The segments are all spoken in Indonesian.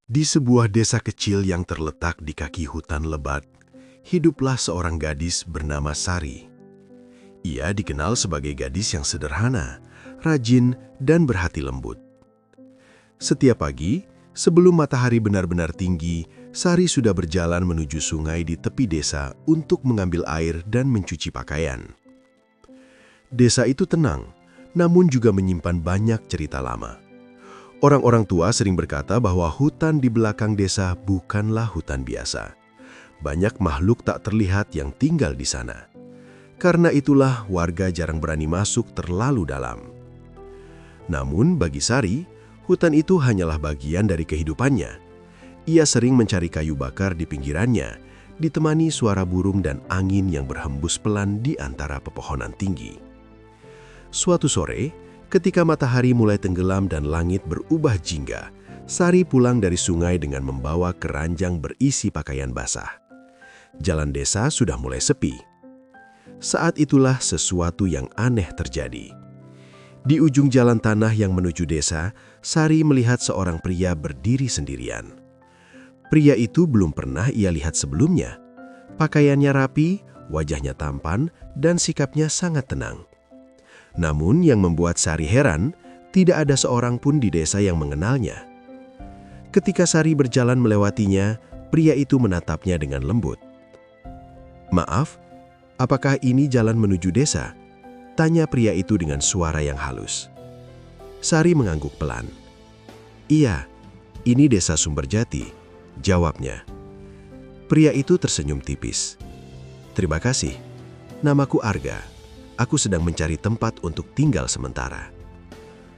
Di sebuah desa kecil yang terletak di kaki hutan lebat, hiduplah seorang gadis bernama Sari. Ia dikenal sebagai gadis yang sederhana, rajin, dan berhati lembut. Setiap pagi, sebelum matahari benar-benar tinggi, Sari sudah berjalan menuju sungai di tepi desa untuk mengambil air dan mencuci pakaian. Desa itu tenang, namun juga menyimpan banyak cerita lama. Orang-orang tua sering berkata bahwa hutan di belakang desa bukanlah hutan biasa. Banyak makhluk tak terlihat yang tinggal di sana. Karena itulah warga jarang berani masuk terlalu dalam. Namun bagi Sari, hutan itu hanyalah bagian dari kehidupannya. Ia sering mencari kayu bakar di pinggirannya, ditemani suara burung dan angin yang berhembus pelan di antara pepohonan tinggi. Suatu sore, ketika matahari mulai tenggelam dan langit berubah jingga, Sari pulang dari sungai dengan membawa keranjang berisi pakaian basah. Jalan desa sudah mulai sepi. Saat itulah sesuatu yang aneh terjadi. Di ujung jalan tanah yang menuju desa, Sari melihat seorang pria berdiri sendirian. Pria itu belum pernah ia lihat sebelumnya. Pakaiannya rapi, wajahnya tampan, dan sikapnya sangat tenang. Namun yang membuat Sari heran, tidak ada seorang pun di desa yang mengenalnya. Ketika Sari berjalan melewatinya, pria itu menatapnya dengan lembut. "Maaf, apakah ini jalan menuju desa?" tanya pria itu dengan suara yang halus. Sari mengangguk pelan. "Iya, ini desa Sumberjati," jawabnya. Pria itu tersenyum tipis. "Terima kasih, namaku Arga. Aku sedang mencari tempat untuk tinggal sementara."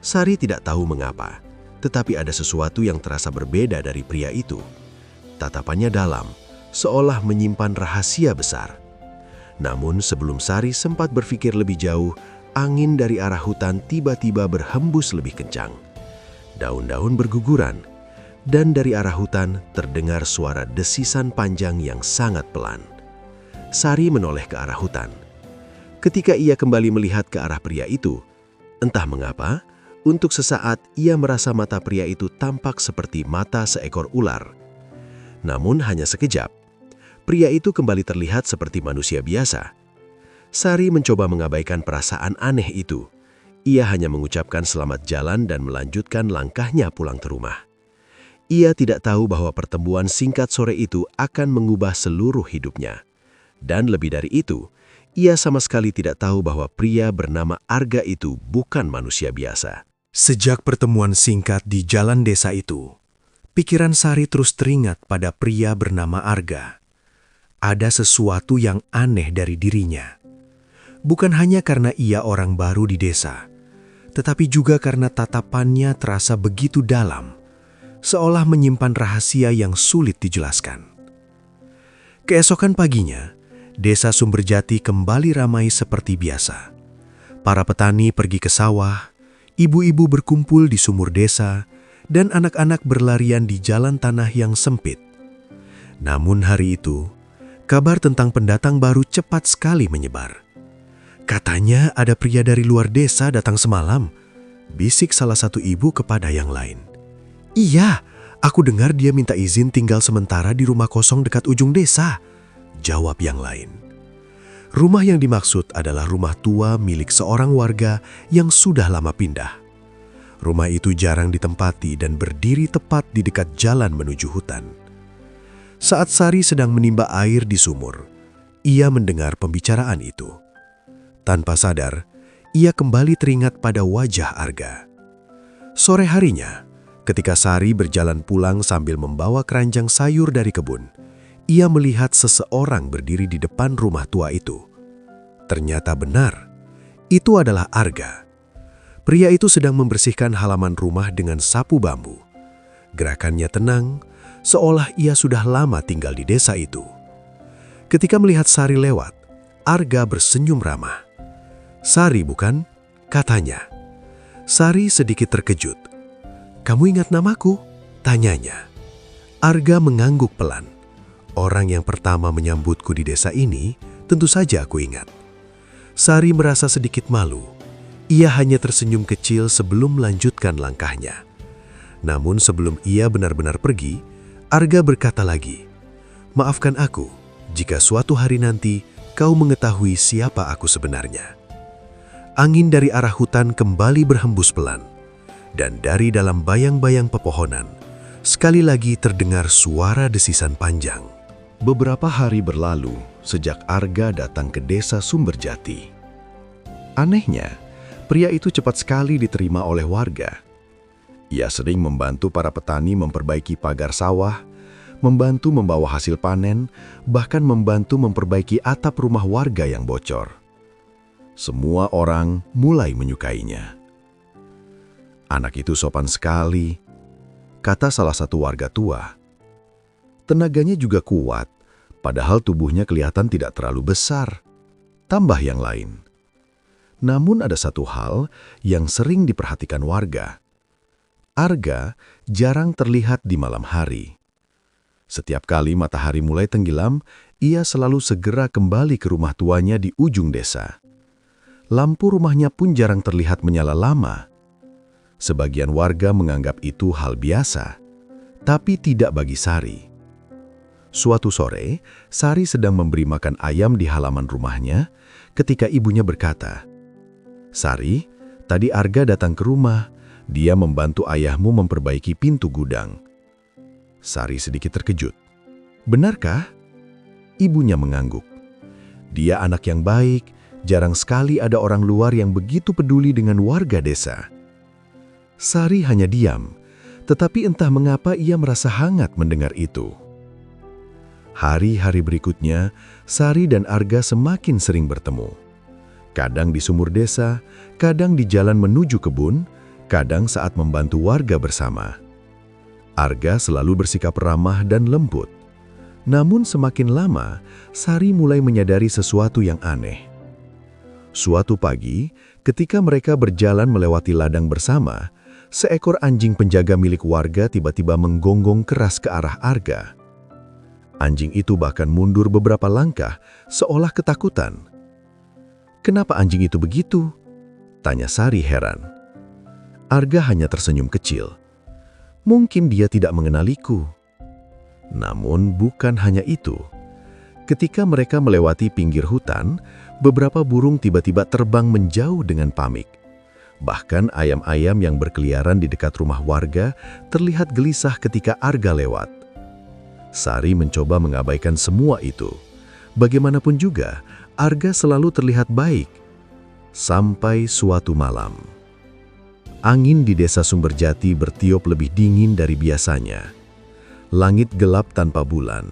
Sari tidak tahu mengapa, tetapi ada sesuatu yang terasa berbeda dari pria itu. Tatapannya dalam, seolah menyimpan rahasia besar. Namun sebelum Sari sempat berpikir lebih jauh, angin dari arah hutan tiba-tiba berhembus lebih kencang. Daun-daun berguguran, dan dari arah hutan terdengar suara desisan panjang yang sangat pelan. Sari menoleh ke arah hutan. Ketika ia kembali melihat ke arah pria itu, entah mengapa, untuk sesaat ia merasa mata pria itu tampak seperti mata seekor ular. Namun hanya sekejap, pria itu kembali terlihat seperti manusia biasa. Sari mencoba mengabaikan perasaan aneh itu. Ia hanya mengucapkan selamat jalan dan melanjutkan langkahnya pulang ke rumah. Ia tidak tahu bahwa pertemuan singkat sore itu akan mengubah seluruh hidupnya. Dan lebih dari itu, ia sama sekali tidak tahu bahwa pria bernama Arga itu bukan manusia biasa. Sejak pertemuan singkat di jalan desa itu, pikiran Sari terus teringat pada pria bernama Arga. Ada sesuatu yang aneh dari dirinya. Bukan hanya karena ia orang baru di desa, tetapi juga karena tatapannya terasa begitu dalam, seolah menyimpan rahasia yang sulit dijelaskan. Keesokan paginya, desa Sumberjati kembali ramai seperti biasa. Para petani pergi ke sawah, ibu-ibu berkumpul di sumur desa, dan anak-anak berlarian di jalan tanah yang sempit. Namun hari itu, kabar tentang pendatang baru cepat sekali menyebar. "Katanya ada pria dari luar desa datang semalam," bisik salah satu ibu kepada yang lain. "Iya, aku dengar dia minta izin tinggal sementara di rumah kosong dekat ujung desa," jawab yang lain. Rumah yang dimaksud adalah rumah tua milik seorang warga yang sudah lama pindah. Rumah itu jarang ditempati dan berdiri tepat di dekat jalan menuju hutan. Saat Sari sedang menimba air di sumur, ia mendengar pembicaraan itu. Tanpa sadar, ia kembali teringat pada wajah Arga. Sore harinya, ketika Sari berjalan pulang sambil membawa keranjang sayur dari kebun, ia melihat seseorang berdiri di depan rumah tua itu. Ternyata benar, itu adalah Arga. Pria itu sedang membersihkan halaman rumah dengan sapu bambu. Gerakannya tenang, seolah ia sudah lama tinggal di desa itu. Ketika melihat Sari lewat, Arga bersenyum ramah. "Sari bukan?" katanya. Sari sedikit terkejut. "Kamu ingat namaku?" tanyanya. Arga mengangguk pelan. "Orang yang pertama menyambutku di desa ini, tentu saja aku ingat." Sari merasa sedikit malu. Ia hanya tersenyum kecil sebelum melanjutkan langkahnya. Namun sebelum ia benar-benar pergi, Arga berkata lagi, "Maafkan aku jika suatu hari nanti kau mengetahui siapa aku sebenarnya." Angin dari arah hutan kembali berhembus pelan, dan dari dalam bayang-bayang pepohonan, sekali lagi terdengar suara desisan panjang. Beberapa hari berlalu sejak Arga datang ke desa Sumberjati. Anehnya, pria itu cepat sekali diterima oleh warga. Ia sering membantu para petani memperbaiki pagar sawah, membantu membawa hasil panen, bahkan membantu memperbaiki atap rumah warga yang bocor. Semua orang mulai menyukainya. "Anak itu sopan sekali," kata salah satu warga tua. "Tenaganya juga kuat, padahal tubuhnya kelihatan tidak terlalu besar," tambah yang lain. Namun ada satu hal yang sering diperhatikan warga. Arga jarang terlihat di malam hari. Setiap kali matahari mulai tenggelam, ia selalu segera kembali ke rumah tuanya di ujung desa. Lampu rumahnya pun jarang terlihat menyala lama. Sebagian warga menganggap itu hal biasa, tapi tidak bagi Sari. Suatu sore, Sari sedang memberi makan ayam di halaman rumahnya ketika ibunya berkata, "Sari, tadi Arga datang ke rumah. Dia membantu ayahmu memperbaiki pintu gudang." Sari sedikit terkejut. "Benarkah?" Ibunya mengangguk. "Dia anak yang baik. Jarang sekali ada orang luar yang begitu peduli dengan warga desa." Sari hanya diam, tetapi entah mengapa ia merasa hangat mendengar itu. Hari-hari berikutnya, Sari dan Arga semakin sering bertemu. Kadang di sumur desa, kadang di jalan menuju kebun, kadang saat membantu warga bersama. Arga selalu bersikap ramah dan lembut. Namun semakin lama, Sari mulai menyadari sesuatu yang aneh. Suatu pagi, ketika mereka berjalan melewati ladang bersama, seekor anjing penjaga milik warga tiba-tiba menggonggong keras ke arah Arga. Anjing itu bahkan mundur beberapa langkah, seolah ketakutan. "Kenapa anjing itu begitu?" tanya Sari heran. Arga hanya tersenyum kecil. "Mungkin dia tidak mengenaliku." Namun bukan hanya itu. Ketika mereka melewati pinggir hutan, beberapa burung tiba-tiba terbang menjauh dengan pamit. Bahkan ayam-ayam yang berkeliaran di dekat rumah warga terlihat gelisah ketika Arga lewat. Sari mencoba mengabaikan semua itu. Bagaimanapun juga, Arga selalu terlihat baik. Sampai suatu malam. Angin di desa Sumberjati bertiup lebih dingin dari biasanya. Langit gelap tanpa bulan.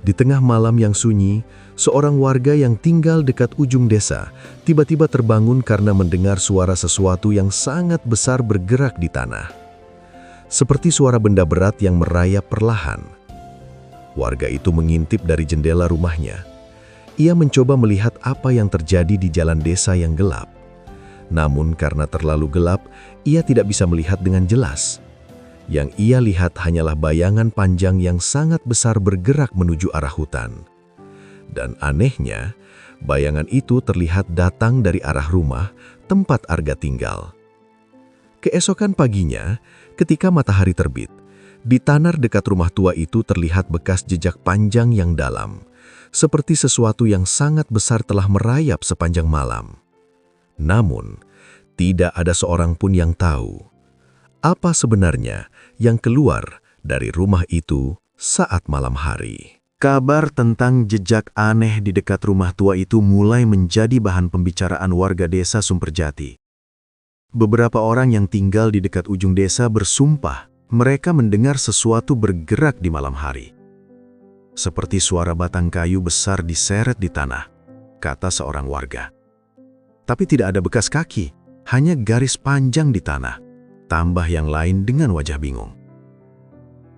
Di tengah malam yang sunyi, seorang warga yang tinggal dekat ujung desa tiba-tiba terbangun karena mendengar suara sesuatu yang sangat besar bergerak di tanah. Seperti suara benda berat yang merayap perlahan. Warga itu mengintip dari jendela rumahnya. Ia mencoba melihat apa yang terjadi di jalan desa yang gelap. Namun karena terlalu gelap, ia tidak bisa melihat dengan jelas. Yang ia lihat hanyalah bayangan panjang yang sangat besar bergerak menuju arah hutan. Dan anehnya, bayangan itu terlihat datang dari arah rumah tempat Arga tinggal. Keesokan paginya, ketika matahari terbit, di tanah dekat rumah tua itu terlihat bekas jejak panjang yang dalam, seperti sesuatu yang sangat besar telah merayap sepanjang malam. Namun, tidak ada seorang pun yang tahu apa sebenarnya yang keluar dari rumah itu saat malam hari. Kabar tentang jejak aneh di dekat rumah tua itu mulai menjadi bahan pembicaraan warga desa Sumberjati. Beberapa orang yang tinggal di dekat ujung desa bersumpah mereka mendengar sesuatu bergerak di malam hari. Seperti suara batang kayu besar diseret di tanah, kata seorang warga. Tapi tidak ada bekas kaki, hanya garis panjang di tanah. Tambah yang lain dengan wajah bingung.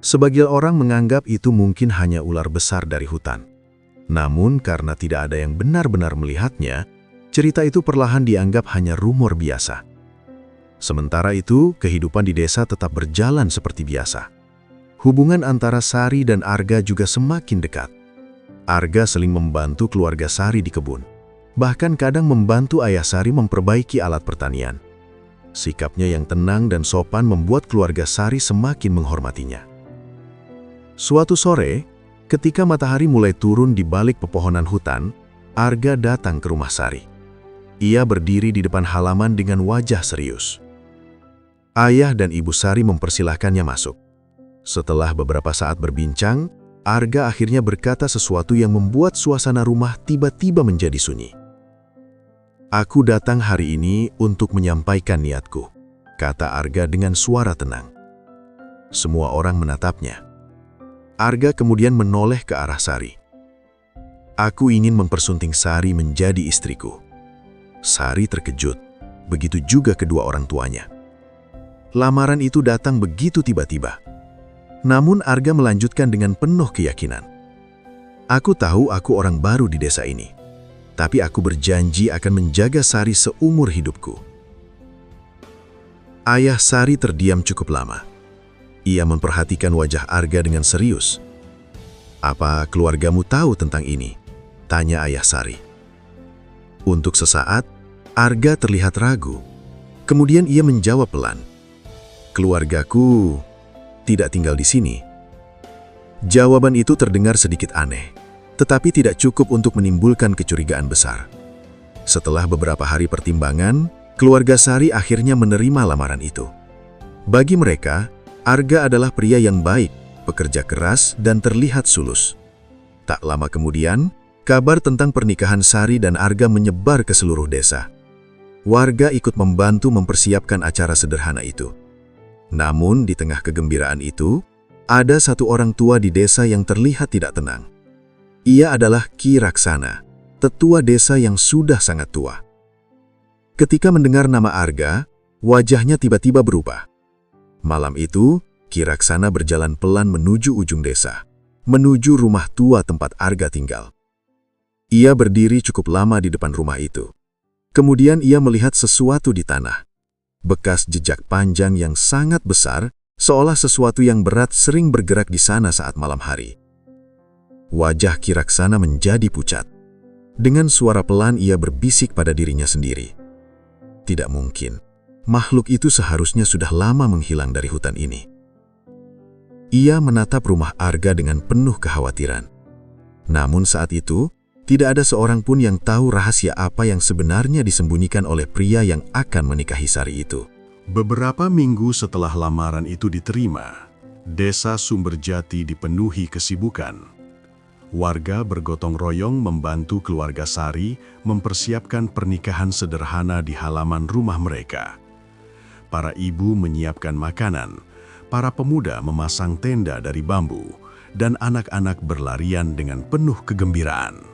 Sebagian orang menganggap itu mungkin hanya ular besar dari hutan. Namun karena tidak ada yang benar-benar melihatnya, cerita itu perlahan dianggap hanya rumor biasa. Sementara itu, kehidupan di desa tetap berjalan seperti biasa. Hubungan antara Sari dan Arga juga semakin dekat. Arga sering membantu keluarga Sari di kebun. Bahkan kadang membantu ayah Sari memperbaiki alat pertanian. Sikapnya yang tenang dan sopan membuat keluarga Sari semakin menghormatinya. Suatu sore, ketika matahari mulai turun di balik pepohonan hutan, Arga datang ke rumah Sari. Ia berdiri di depan halaman dengan wajah serius. Ayah dan ibu Sari mempersilahkannya masuk. Setelah beberapa saat berbincang, Arga akhirnya berkata sesuatu yang membuat suasana rumah tiba-tiba menjadi sunyi. "Aku datang hari ini untuk menyampaikan niatku," kata Arga dengan suara tenang. Semua orang menatapnya. Arga kemudian menoleh ke arah Sari. "Aku ingin mempersunting Sari menjadi istriku." Sari terkejut, begitu juga kedua orang tuanya. Lamaran itu datang begitu tiba-tiba. Namun Arga melanjutkan dengan penuh keyakinan. "Aku tahu aku orang baru di desa ini. Tapi aku berjanji akan menjaga Sari seumur hidupku." Ayah Sari terdiam cukup lama. Ia memperhatikan wajah Arga dengan serius. "Apa keluargamu tahu tentang ini?" tanya ayah Sari. Untuk sesaat, Arga terlihat ragu. Kemudian ia menjawab pelan, "Keluargaku tidak tinggal di sini." Jawaban itu terdengar sedikit aneh, tetapi tidak cukup untuk menimbulkan kecurigaan besar. Setelah beberapa hari pertimbangan, keluarga Sari akhirnya menerima lamaran itu. Bagi mereka, Arga adalah pria yang baik, pekerja keras, dan terlihat sulus. Tak lama kemudian, kabar tentang pernikahan Sari dan Arga menyebar ke seluruh desa. Warga ikut membantu mempersiapkan acara sederhana itu. Namun, di tengah kegembiraan itu, ada satu orang tua di desa yang terlihat tidak tenang. Ia adalah Ki Raksana, tetua desa yang sudah sangat tua. Ketika mendengar nama Arga, wajahnya tiba-tiba berubah. Malam itu, Ki Raksana berjalan pelan menuju ujung desa, menuju rumah tua tempat Arga tinggal. Ia berdiri cukup lama di depan rumah itu. Kemudian ia melihat sesuatu di tanah. Bekas jejak panjang yang sangat besar, seolah sesuatu yang berat sering bergerak di sana saat malam hari. Wajah Ki Raksana menjadi pucat. Dengan suara pelan ia berbisik pada dirinya sendiri. Tidak mungkin, makhluk itu seharusnya sudah lama menghilang dari hutan ini. Ia menatap rumah Arga dengan penuh kekhawatiran. Namun saat itu, tidak ada seorang pun yang tahu rahasia apa yang sebenarnya disembunyikan oleh pria yang akan menikahi Sari itu. Beberapa minggu setelah lamaran itu diterima, desa Sumberjati dipenuhi kesibukan. Warga bergotong royong membantu keluarga Sari mempersiapkan pernikahan sederhana di halaman rumah mereka. Para ibu menyiapkan makanan, para pemuda memasang tenda dari bambu, dan anak-anak berlarian dengan penuh kegembiraan.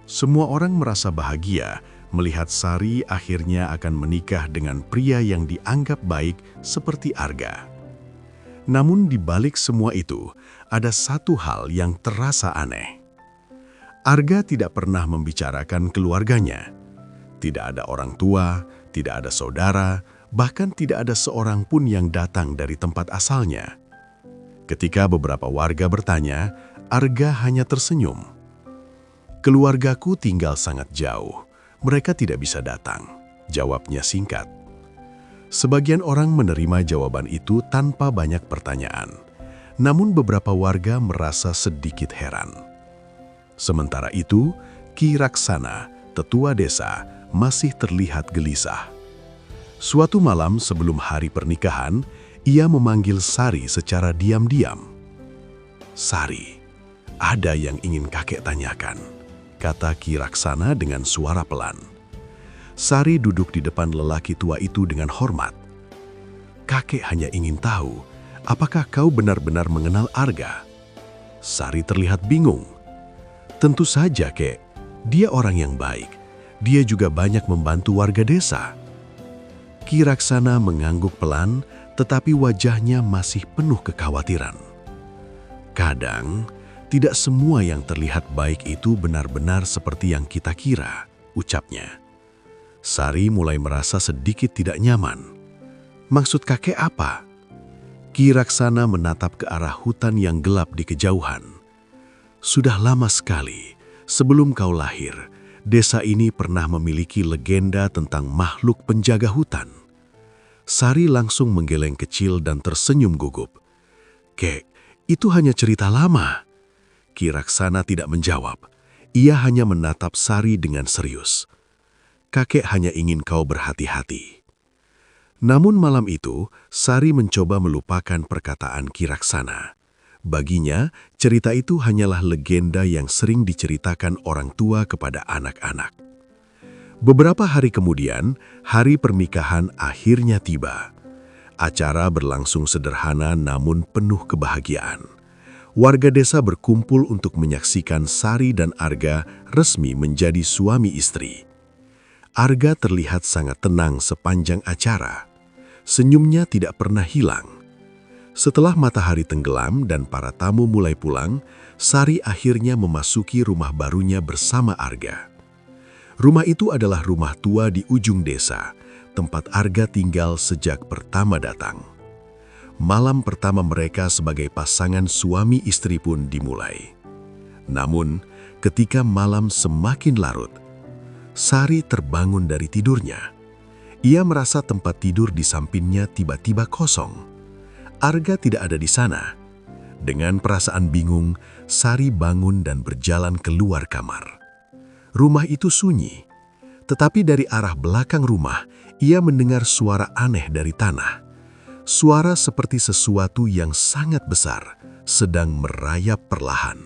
Semua orang merasa bahagia melihat Sari akhirnya akan menikah dengan pria yang dianggap baik seperti Arga. Namun di balik semua itu, ada satu hal yang terasa aneh. Arga tidak pernah membicarakan keluarganya. Tidak ada orang tua, tidak ada saudara, bahkan tidak ada seorang pun yang datang dari tempat asalnya. Ketika beberapa warga bertanya, Arga hanya tersenyum. "Keluargaku tinggal sangat jauh, mereka tidak bisa datang," jawabnya singkat. Sebagian orang menerima jawaban itu tanpa banyak pertanyaan. Namun beberapa warga merasa sedikit heran. Sementara itu, Ki Raksana, tetua desa, masih terlihat gelisah. Suatu malam sebelum hari pernikahan, ia memanggil Sari secara diam-diam. "Sari, ada yang ingin kakek tanyakan," kata Ki Raksana dengan suara pelan. Sari duduk di depan lelaki tua itu dengan hormat. "Kakek hanya ingin tahu, apakah kau benar-benar mengenal Arga?" Sari terlihat bingung. "Tentu saja, Kek. Dia orang yang baik. Dia juga banyak membantu warga desa." Ki Raksana mengangguk pelan, tetapi wajahnya masih penuh kekhawatiran. "Kadang, tidak semua yang terlihat baik itu benar-benar seperti yang kita kira," ucapnya. Sari mulai merasa sedikit tidak nyaman. "Maksud kakek apa?" Ki Raksana menatap ke arah hutan yang gelap di kejauhan. "Sudah lama sekali, sebelum kau lahir, desa ini pernah memiliki legenda tentang makhluk penjaga hutan. Sari langsung menggeleng kecil dan tersenyum gugup. "Kek, itu hanya cerita lama." Kiraksana tidak menjawab. Ia hanya menatap Sari dengan serius. "Kakek hanya ingin kau berhati-hati." Namun malam itu, Sari mencoba melupakan perkataan Kiraksana. Baginya, cerita itu hanyalah legenda yang sering diceritakan orang tua kepada anak-anak. Beberapa hari kemudian, hari pernikahan akhirnya tiba. Acara berlangsung sederhana namun penuh kebahagiaan. Warga desa berkumpul untuk menyaksikan Sari dan Arga resmi menjadi suami istri. Arga terlihat sangat tenang sepanjang acara. Senyumnya tidak pernah hilang. Setelah matahari tenggelam dan para tamu mulai pulang, Sari akhirnya memasuki rumah barunya bersama Arga. Rumah itu adalah rumah tua di ujung desa, tempat Arga tinggal sejak pertama datang. Malam pertama mereka sebagai pasangan suami istri pun dimulai. Namun, ketika malam semakin larut, Sari terbangun dari tidurnya. Ia merasa tempat tidur di sampingnya tiba-tiba kosong. Arga tidak ada di sana. Dengan perasaan bingung, Sari bangun dan berjalan keluar kamar. Rumah itu sunyi, tetapi dari arah belakang rumah, ia mendengar suara aneh dari tanah. Suara seperti sesuatu yang sangat besar, sedang merayap perlahan.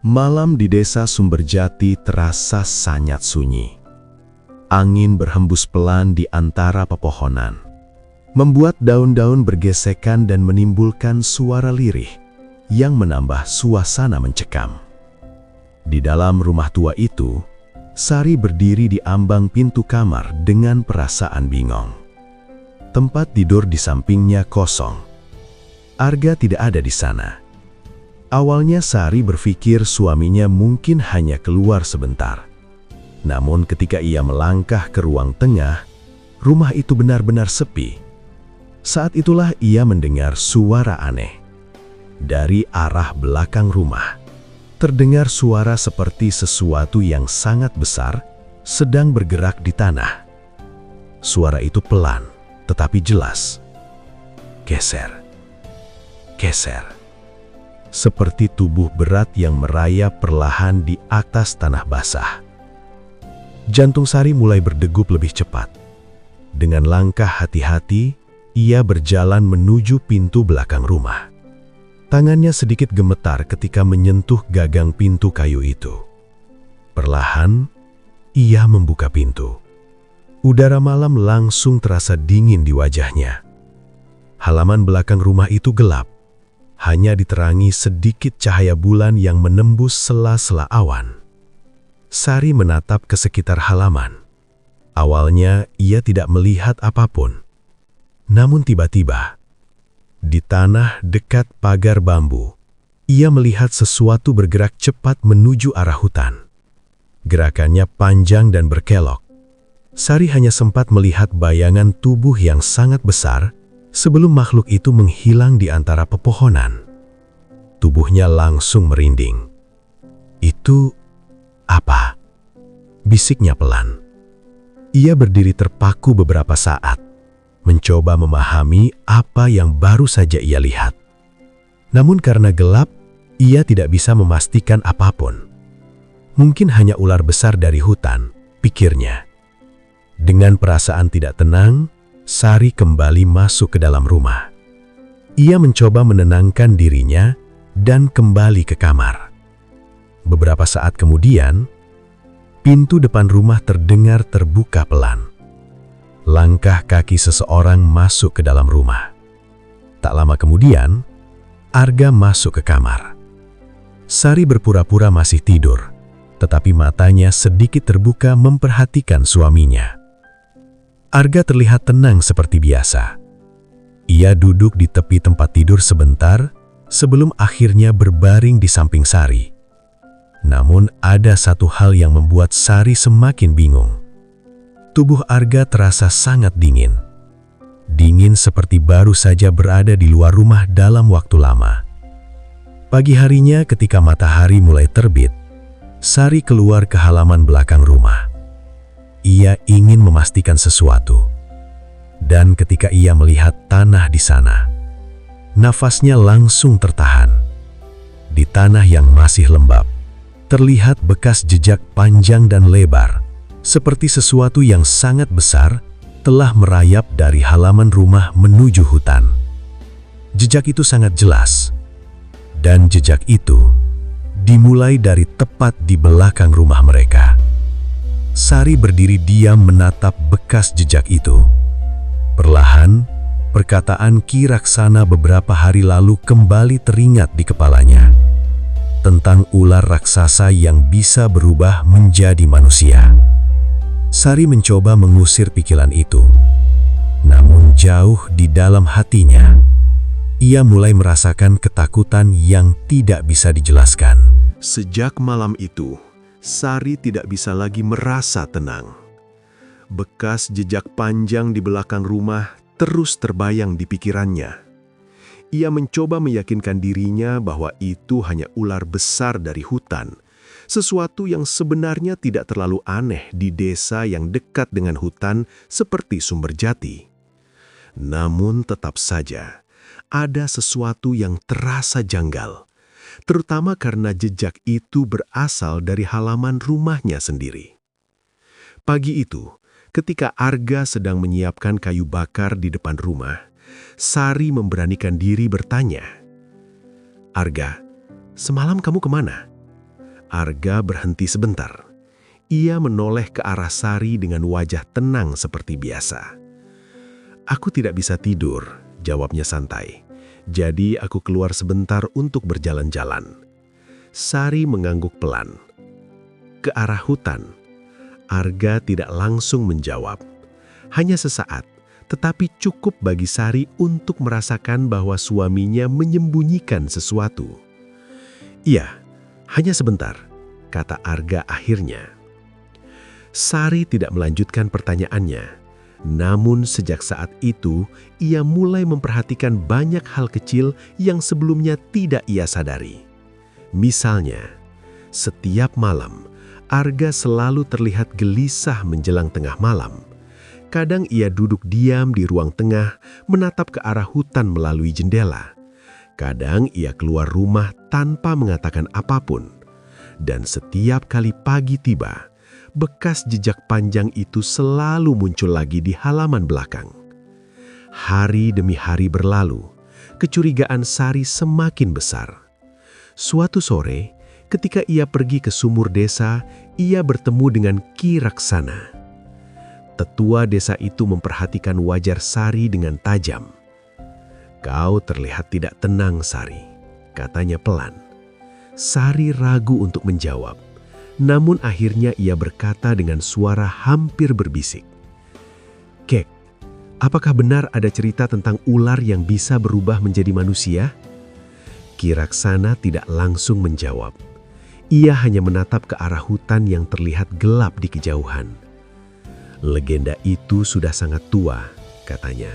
Malam di desa Sumberjati terasa sangat sunyi. Angin berhembus pelan di antara pepohonan, membuat daun-daun bergesekan dan menimbulkan suara lirih yang menambah suasana mencekam. Di dalam rumah tua itu, Sari berdiri di ambang pintu kamar dengan perasaan bingung. Tempat tidur di sampingnya kosong. Arga tidak ada di sana. Awalnya Sari berpikir suaminya mungkin hanya keluar sebentar. Namun ketika ia melangkah ke ruang tengah, rumah itu benar-benar sepi. Saat itulah ia mendengar suara aneh. Dari arah belakang rumah, terdengar suara seperti sesuatu yang sangat besar sedang bergerak di tanah. Suara itu pelan, tetapi jelas. Geser, geser. Seperti tubuh berat yang merayap perlahan di atas tanah basah. Jantung Sari mulai berdegup lebih cepat. Dengan langkah hati-hati, ia berjalan menuju pintu belakang rumah. Tangannya sedikit gemetar ketika menyentuh gagang pintu kayu itu. Perlahan, ia membuka pintu. Udara malam langsung terasa dingin di wajahnya. Halaman belakang rumah itu gelap, hanya diterangi sedikit cahaya bulan yang menembus sela-sela awan. Sari menatap ke sekitar halaman. Awalnya ia tidak melihat apapun. Namun tiba-tiba, di tanah dekat pagar bambu, ia melihat sesuatu bergerak cepat menuju arah hutan. Gerakannya panjang dan berkelok. Sari hanya sempat melihat bayangan tubuh yang sangat besar sebelum makhluk itu menghilang di antara pepohonan. Tubuhnya langsung merinding. "Itu apa?" bisiknya pelan. Ia berdiri terpaku beberapa saat, mencoba memahami apa yang baru saja ia lihat. Namun karena gelap, ia tidak bisa memastikan apapun. Mungkin hanya ular besar dari hutan, pikirnya. Dengan perasaan tidak tenang, Sari kembali masuk ke dalam rumah. Ia mencoba menenangkan dirinya dan kembali ke kamar. Beberapa saat kemudian, pintu depan rumah terdengar terbuka pelan. Langkah kaki seseorang masuk ke dalam rumah. Tak lama kemudian, Arga masuk ke kamar. Sari berpura-pura masih tidur, tetapi matanya sedikit terbuka memperhatikan suaminya. Arga terlihat tenang seperti biasa. Ia duduk di tepi tempat tidur sebentar sebelum akhirnya berbaring di samping Sari. Namun ada satu hal yang membuat Sari semakin bingung. Tubuh Arga terasa sangat dingin. Dingin seperti baru saja berada di luar rumah dalam waktu lama. Pagi harinya ketika matahari mulai terbit, Sari keluar ke halaman belakang rumah. Ia ingin memastikan sesuatu. Dan ketika ia melihat tanah di sana, nafasnya langsung tertahan. Di tanah yang masih lembab, terlihat bekas jejak panjang dan lebar, seperti sesuatu yang sangat besar telah merayap dari halaman rumah menuju hutan. Jejak itu sangat jelas, dan jejak itu dimulai dari tepat di belakang rumah mereka. Sari berdiri diam menatap bekas jejak itu. Perlahan, perkataan Ki Raksana beberapa hari lalu kembali teringat di kepalanya, tentang ular raksasa yang bisa berubah menjadi manusia. Sari mencoba mengusir pikiran itu, namun jauh di dalam hatinya, ia mulai merasakan ketakutan yang tidak bisa dijelaskan. Sejak malam itu, Sari tidak bisa lagi merasa tenang. Bekas jejak panjang di belakang rumah terus terbayang di pikirannya. Ia mencoba meyakinkan dirinya bahwa itu hanya ular besar dari hutan, sesuatu yang sebenarnya tidak terlalu aneh di desa yang dekat dengan hutan seperti Sumberjati. Namun tetap saja, ada sesuatu yang terasa janggal, terutama karena jejak itu berasal dari halaman rumahnya sendiri. Pagi itu, ketika Arga sedang menyiapkan kayu bakar di depan rumah, Sari memberanikan diri bertanya, "Arga, semalam kamu kemana?" Arga berhenti sebentar. Ia menoleh ke arah Sari dengan wajah tenang seperti biasa. "Aku tidak bisa tidur," jawabnya santai. "Jadi aku keluar sebentar untuk berjalan-jalan." Sari mengangguk pelan. "Ke arah hutan?" Arga tidak langsung menjawab. Hanya sesaat, tetapi cukup bagi Sari untuk merasakan bahwa suaminya menyembunyikan sesuatu. "Iya, hanya sebentar," kata Arga akhirnya. Sari tidak melanjutkan pertanyaannya. Namun sejak saat itu, ia mulai memperhatikan banyak hal kecil yang sebelumnya tidak ia sadari. Misalnya, setiap malam, Arga selalu terlihat gelisah menjelang tengah malam. Kadang ia duduk diam di ruang tengah, menatap ke arah hutan melalui jendela. Kadang ia keluar rumah tanpa mengatakan apapun. Dan setiap kali pagi tiba, bekas jejak panjang itu selalu muncul lagi di halaman belakang. Hari demi hari berlalu, kecurigaan Sari semakin besar. Suatu sore, ketika ia pergi ke sumur desa, ia bertemu dengan Ki Raksana. Tetua desa itu memperhatikan wajah Sari dengan tajam. "Kau terlihat tidak tenang, Sari," katanya pelan. Sari ragu untuk menjawab, namun akhirnya ia berkata dengan suara hampir berbisik, "Kek, apakah benar ada cerita tentang ular yang bisa berubah menjadi manusia?" Ki Raksana tidak langsung menjawab. Ia hanya menatap ke arah hutan yang terlihat gelap di kejauhan. "Legenda itu sudah sangat tua," katanya.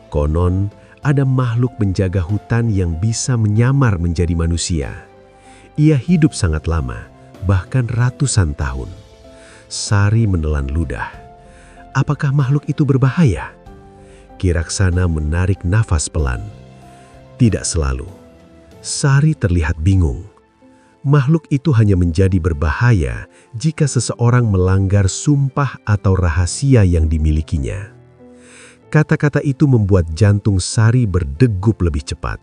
"Konon ada makhluk penjaga hutan yang bisa menyamar menjadi manusia. Ia hidup sangat lama, bahkan ratusan tahun." Sari menelan ludah. "Apakah makhluk itu berbahaya?" Ki Raksana menarik nafas pelan. "Tidak selalu." Sari terlihat bingung. Makhluk itu hanya menjadi berbahaya jika seseorang melanggar sumpah atau rahasia yang dimilikinya. Kata-kata itu membuat jantung Sari berdegup lebih cepat.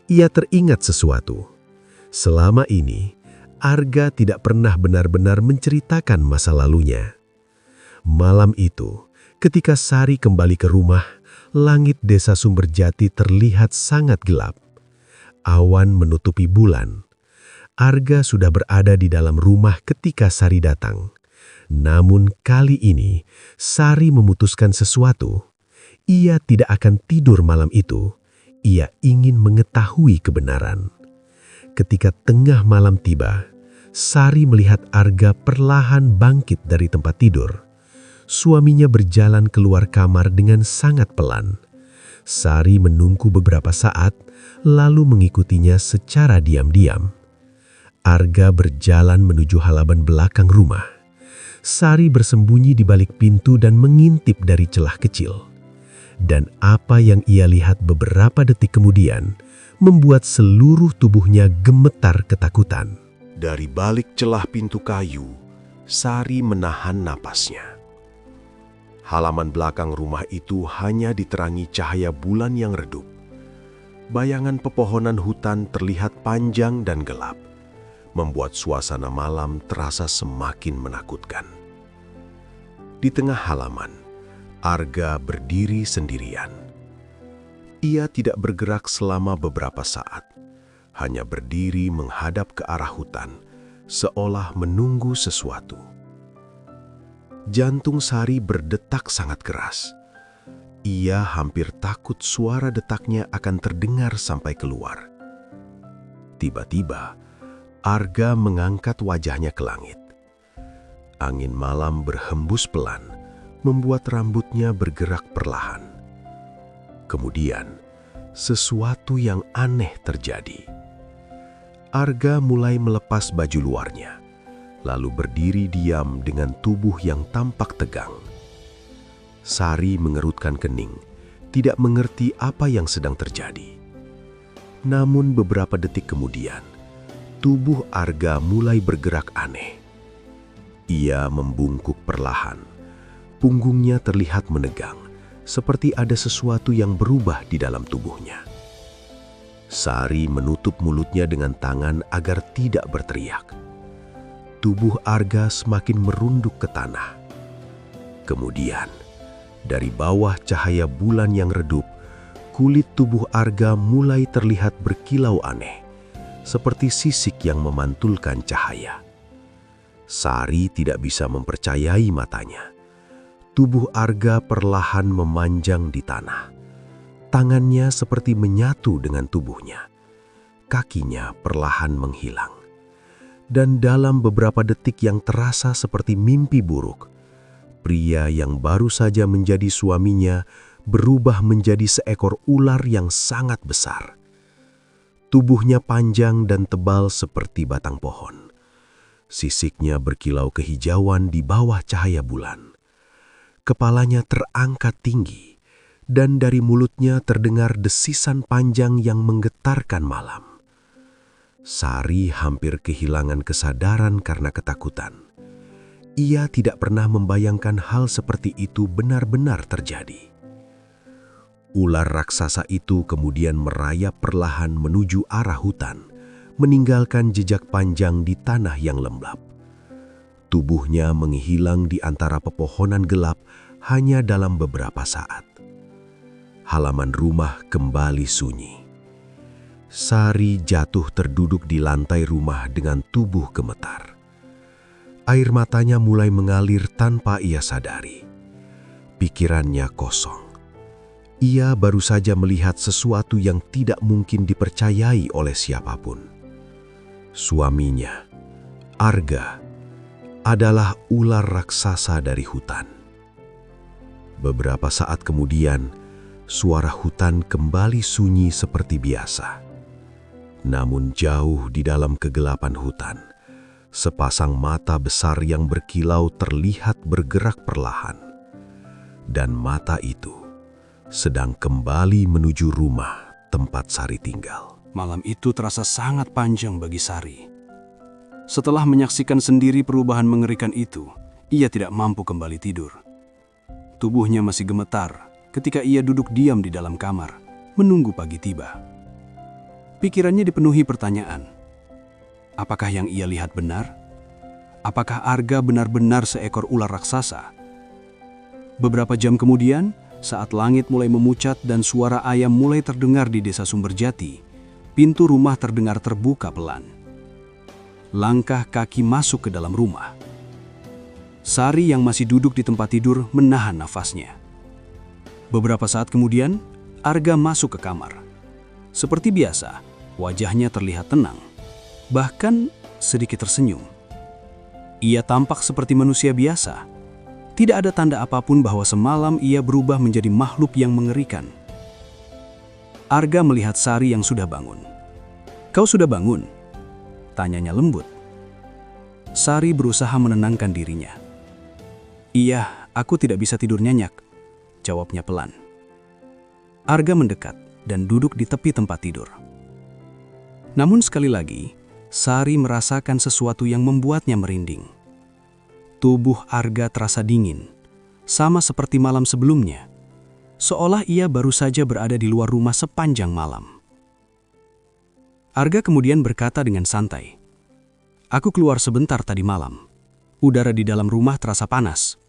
Ia teringat sesuatu. Selama ini, Arga tidak pernah benar-benar menceritakan masa lalunya. Malam itu, ketika Sari kembali ke rumah, langit desa Sumberjati terlihat sangat gelap. Awan menutupi bulan. Arga sudah berada di dalam rumah ketika Sari datang. Namun kali ini, Sari memutuskan sesuatu. Ia tidak akan tidur malam itu. Ia ingin mengetahui kebenaran. Ketika tengah malam tiba, Sari melihat Arga perlahan bangkit dari tempat tidur. Suaminya berjalan keluar kamar dengan sangat pelan. Sari menunggu beberapa saat, lalu mengikutinya secara diam-diam. Arga berjalan menuju halaman belakang rumah. Sari bersembunyi di balik pintu dan mengintip dari celah kecil. dan apa yang ia lihat beberapa detik kemudian membuat seluruh tubuhnya gemetar ketakutan. Dari balik celah pintu kayu, Sari menahan napasnya. Halaman belakang rumah itu hanya diterangi cahaya bulan yang redup. Bayangan pepohonan hutan terlihat panjang dan gelap, membuat suasana malam terasa semakin menakutkan. Di tengah halaman, Arga berdiri sendirian. Ia tidak bergerak selama beberapa saat, hanya berdiri menghadap ke arah hutan, seolah menunggu sesuatu. Jantung Sari berdetak sangat keras. Ia hampir takut suara detaknya akan terdengar sampai keluar. Tiba-tiba, Arga mengangkat wajahnya ke langit. Angin malam berhembus pelan, membuat rambutnya bergerak perlahan. Kemudian, sesuatu yang aneh terjadi. Arga mulai melepas baju luarnya, lalu berdiri diam dengan tubuh yang tampak tegang. Sari mengerutkan kening, tidak mengerti apa yang sedang terjadi. Namun beberapa detik kemudian, tubuh Arga mulai bergerak aneh. Ia membungkuk perlahan. Punggungnya terlihat menegang, seperti ada sesuatu yang berubah di dalam tubuhnya. Sari menutup mulutnya dengan tangan agar tidak berteriak. Tubuh Arga semakin merunduk ke tanah. Kemudian, dari bawah cahaya bulan yang redup, kulit tubuh Arga mulai terlihat berkilau aneh, seperti sisik yang memantulkan cahaya. Sari tidak bisa mempercayai matanya. Tubuh Arga perlahan memanjang di tanah. Tangannya seperti menyatu dengan tubuhnya. Kakinya perlahan menghilang. Dan dalam beberapa detik yang terasa seperti mimpi buruk, pria yang baru saja menjadi suaminya berubah menjadi seekor ular yang sangat besar. Tubuhnya panjang dan tebal seperti batang pohon. Sisiknya berkilau kehijauan di bawah cahaya bulan. Kepalanya terangkat tinggi, dan dari mulutnya terdengar desisan panjang yang menggetarkan malam. Sari hampir kehilangan kesadaran karena ketakutan. Ia tidak pernah membayangkan hal seperti itu benar-benar terjadi. Ular raksasa itu kemudian merayap perlahan menuju arah hutan, meninggalkan jejak panjang di tanah yang lembab. Tubuhnya menghilang di antara pepohonan gelap hanya dalam beberapa saat. Halaman rumah kembali sunyi. Sari jatuh terduduk di lantai rumah dengan tubuh gemetar. Air matanya mulai mengalir tanpa ia sadari. Pikirannya kosong. Ia baru saja melihat sesuatu yang tidak mungkin dipercayai oleh siapapun. Suaminya, Arga, adalah ular raksasa dari hutan. Beberapa saat kemudian, suara hutan kembali sunyi seperti biasa. Namun jauh di dalam kegelapan hutan, sepasang mata besar yang berkilau terlihat bergerak perlahan. Dan mata itu sedang kembali menuju rumah tempat Sari tinggal. Malam itu terasa sangat panjang bagi Sari. Setelah menyaksikan sendiri perubahan mengerikan itu, ia tidak mampu kembali tidur. Tubuhnya masih gemetar ketika ia duduk diam di dalam kamar, menunggu pagi tiba. Pikirannya dipenuhi pertanyaan. Apakah yang ia lihat benar? Apakah Arga benar-benar seekor ular raksasa? Beberapa jam kemudian, saat langit mulai memucat dan suara ayam mulai terdengar di desa Sumberjati, pintu rumah terdengar terbuka pelan. Langkah kaki masuk ke dalam rumah. Sari yang masih duduk di tempat tidur menahan nafasnya. Beberapa saat kemudian, Arga masuk ke kamar. Seperti biasa, wajahnya terlihat tenang, bahkan sedikit tersenyum. Ia tampak seperti manusia biasa. Tidak ada tanda apapun bahwa semalam ia berubah menjadi makhluk yang mengerikan. Arga melihat Sari yang sudah bangun. "Kau sudah bangun?" tanyanya lembut. Sari berusaha menenangkan dirinya. "Iya, aku tidak bisa tidur nyenyak," jawabnya pelan. Arga mendekat dan duduk di tepi tempat tidur. Namun sekali lagi, Sari merasakan sesuatu yang membuatnya merinding. Tubuh Arga terasa dingin, sama seperti malam sebelumnya, seolah ia baru saja berada di luar rumah sepanjang malam. Arga kemudian berkata dengan santai, "Aku keluar sebentar tadi malam. Udara di dalam rumah terasa panas."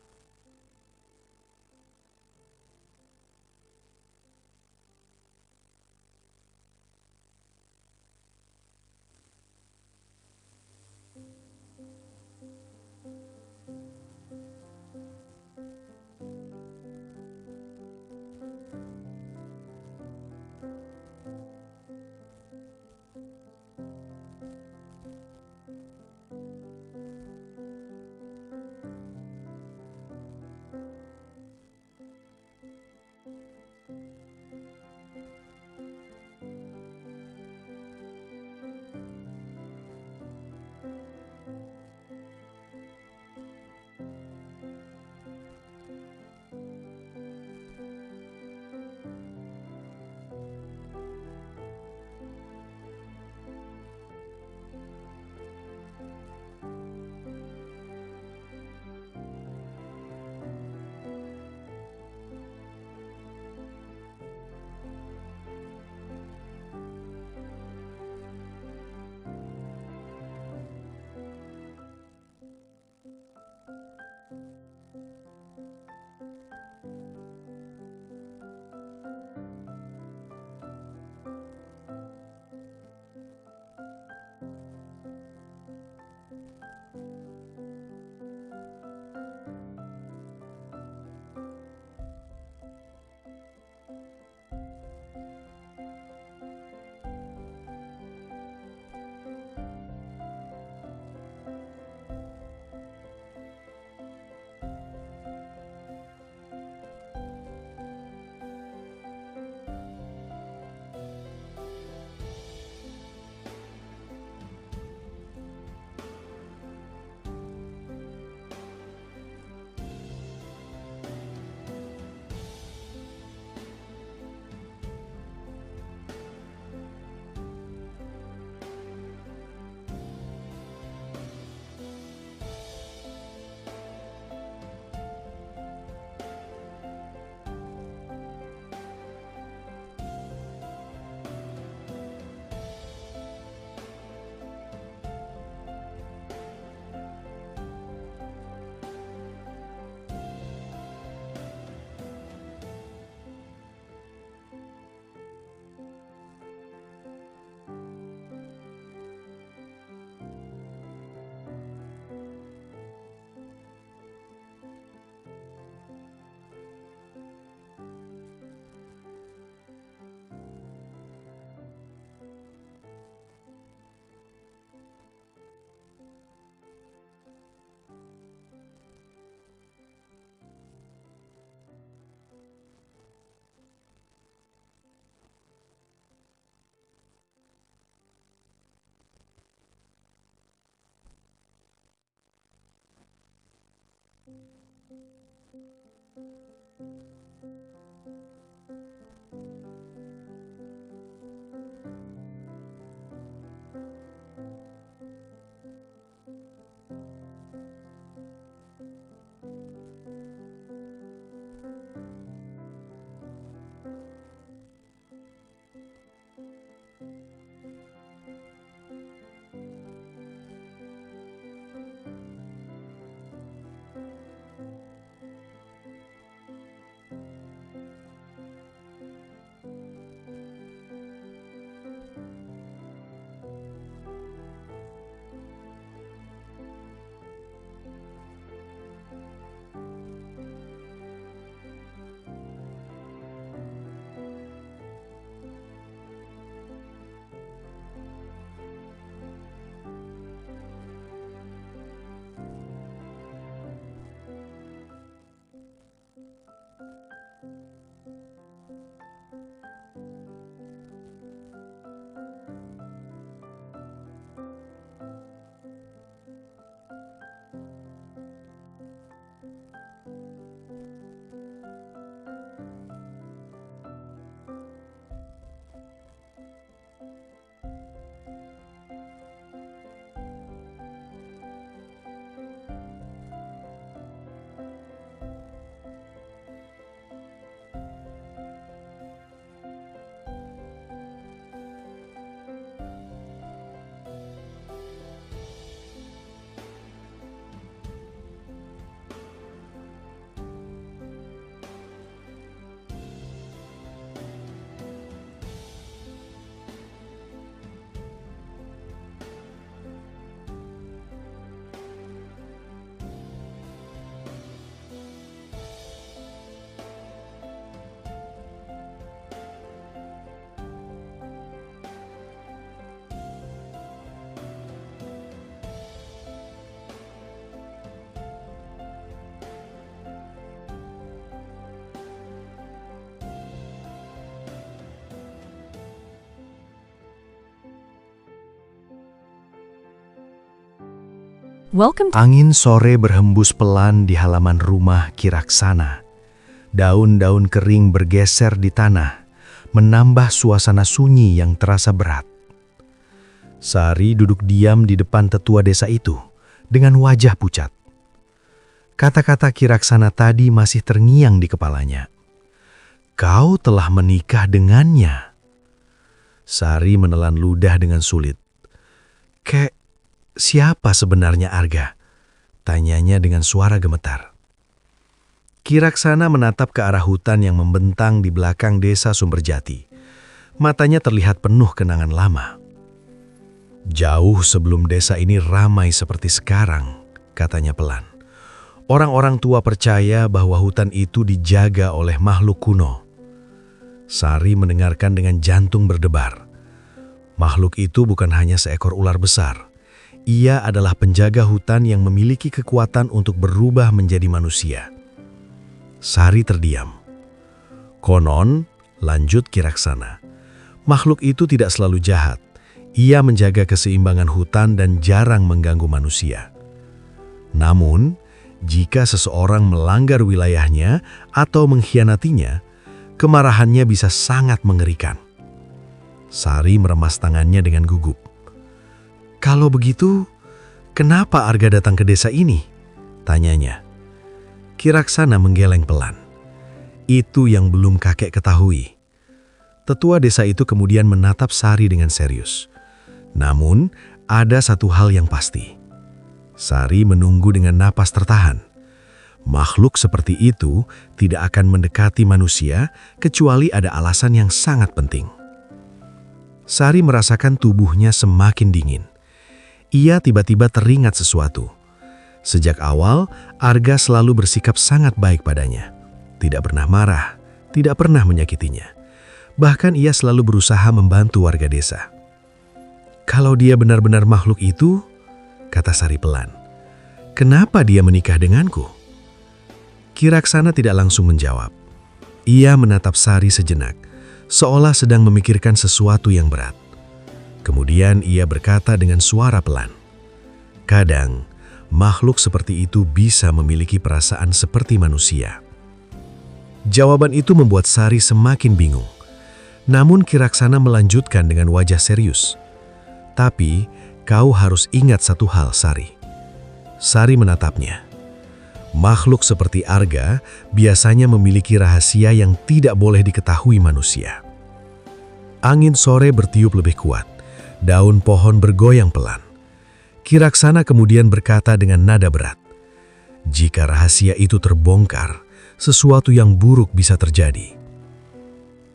Welcome to Angin sore berhembus pelan di halaman rumah Kiraksana. Daun-daun kering bergeser di tanah, menambah suasana sunyi yang terasa berat. Sari duduk diam di depan tetua desa itu, dengan wajah pucat. Kata-kata Kiraksana tadi masih terngiang di kepalanya. Kau telah menikah dengannya. Sari menelan ludah dengan sulit. Siapa sebenarnya Arga? Tanyanya dengan suara gemetar. Kiraksana menatap ke arah hutan yang membentang di belakang desa Sumberjati. Matanya terlihat penuh kenangan lama. Jauh sebelum desa ini ramai seperti sekarang, katanya pelan. Orang-orang tua percaya bahwa hutan itu dijaga oleh makhluk kuno. Sari mendengarkan dengan jantung berdebar. Makhluk itu bukan hanya seekor ular besar. Ia adalah penjaga hutan yang memiliki kekuatan untuk berubah menjadi manusia. Sari terdiam. Konon, lanjut Kiraksana, makhluk itu tidak selalu jahat. Ia menjaga keseimbangan hutan dan jarang mengganggu manusia. Namun, jika seseorang melanggar wilayahnya atau mengkhianatinya, kemarahannya bisa sangat mengerikan. Sari meremas tangannya dengan gugup. Kalau begitu, kenapa Arga datang ke desa ini? Tanyanya. Kiraksana menggeleng pelan. Itu yang belum kakek ketahui. Tetua desa itu kemudian menatap Sari dengan serius. Namun, ada satu hal yang pasti. Sari menunggu dengan napas tertahan. Makhluk seperti itu tidak akan mendekati manusia kecuali ada alasan yang sangat penting. Sari merasakan tubuhnya semakin dingin. Ia tiba-tiba teringat sesuatu. Sejak awal, Arga selalu bersikap sangat baik padanya. Tidak pernah marah, tidak pernah menyakitinya. Bahkan ia selalu berusaha membantu warga desa. Kalau dia benar-benar makhluk itu, kata Sari pelan, kenapa dia menikah denganku? Kiraksana tidak langsung menjawab. Ia menatap Sari sejenak, seolah sedang memikirkan sesuatu yang berat. Kemudian ia berkata dengan suara pelan, kadang makhluk seperti itu bisa memiliki perasaan seperti manusia. Jawaban itu membuat Sari semakin bingung. Namun Kiraksana melanjutkan dengan wajah serius. Tapi kau harus ingat satu hal, Sari. Sari menatapnya. Makhluk seperti Arga biasanya memiliki rahasia yang tidak boleh diketahui manusia. Angin sore bertiup lebih kuat. Daun pohon bergoyang pelan. Kiraksana kemudian berkata dengan nada berat, jika rahasia itu terbongkar, sesuatu yang buruk bisa terjadi.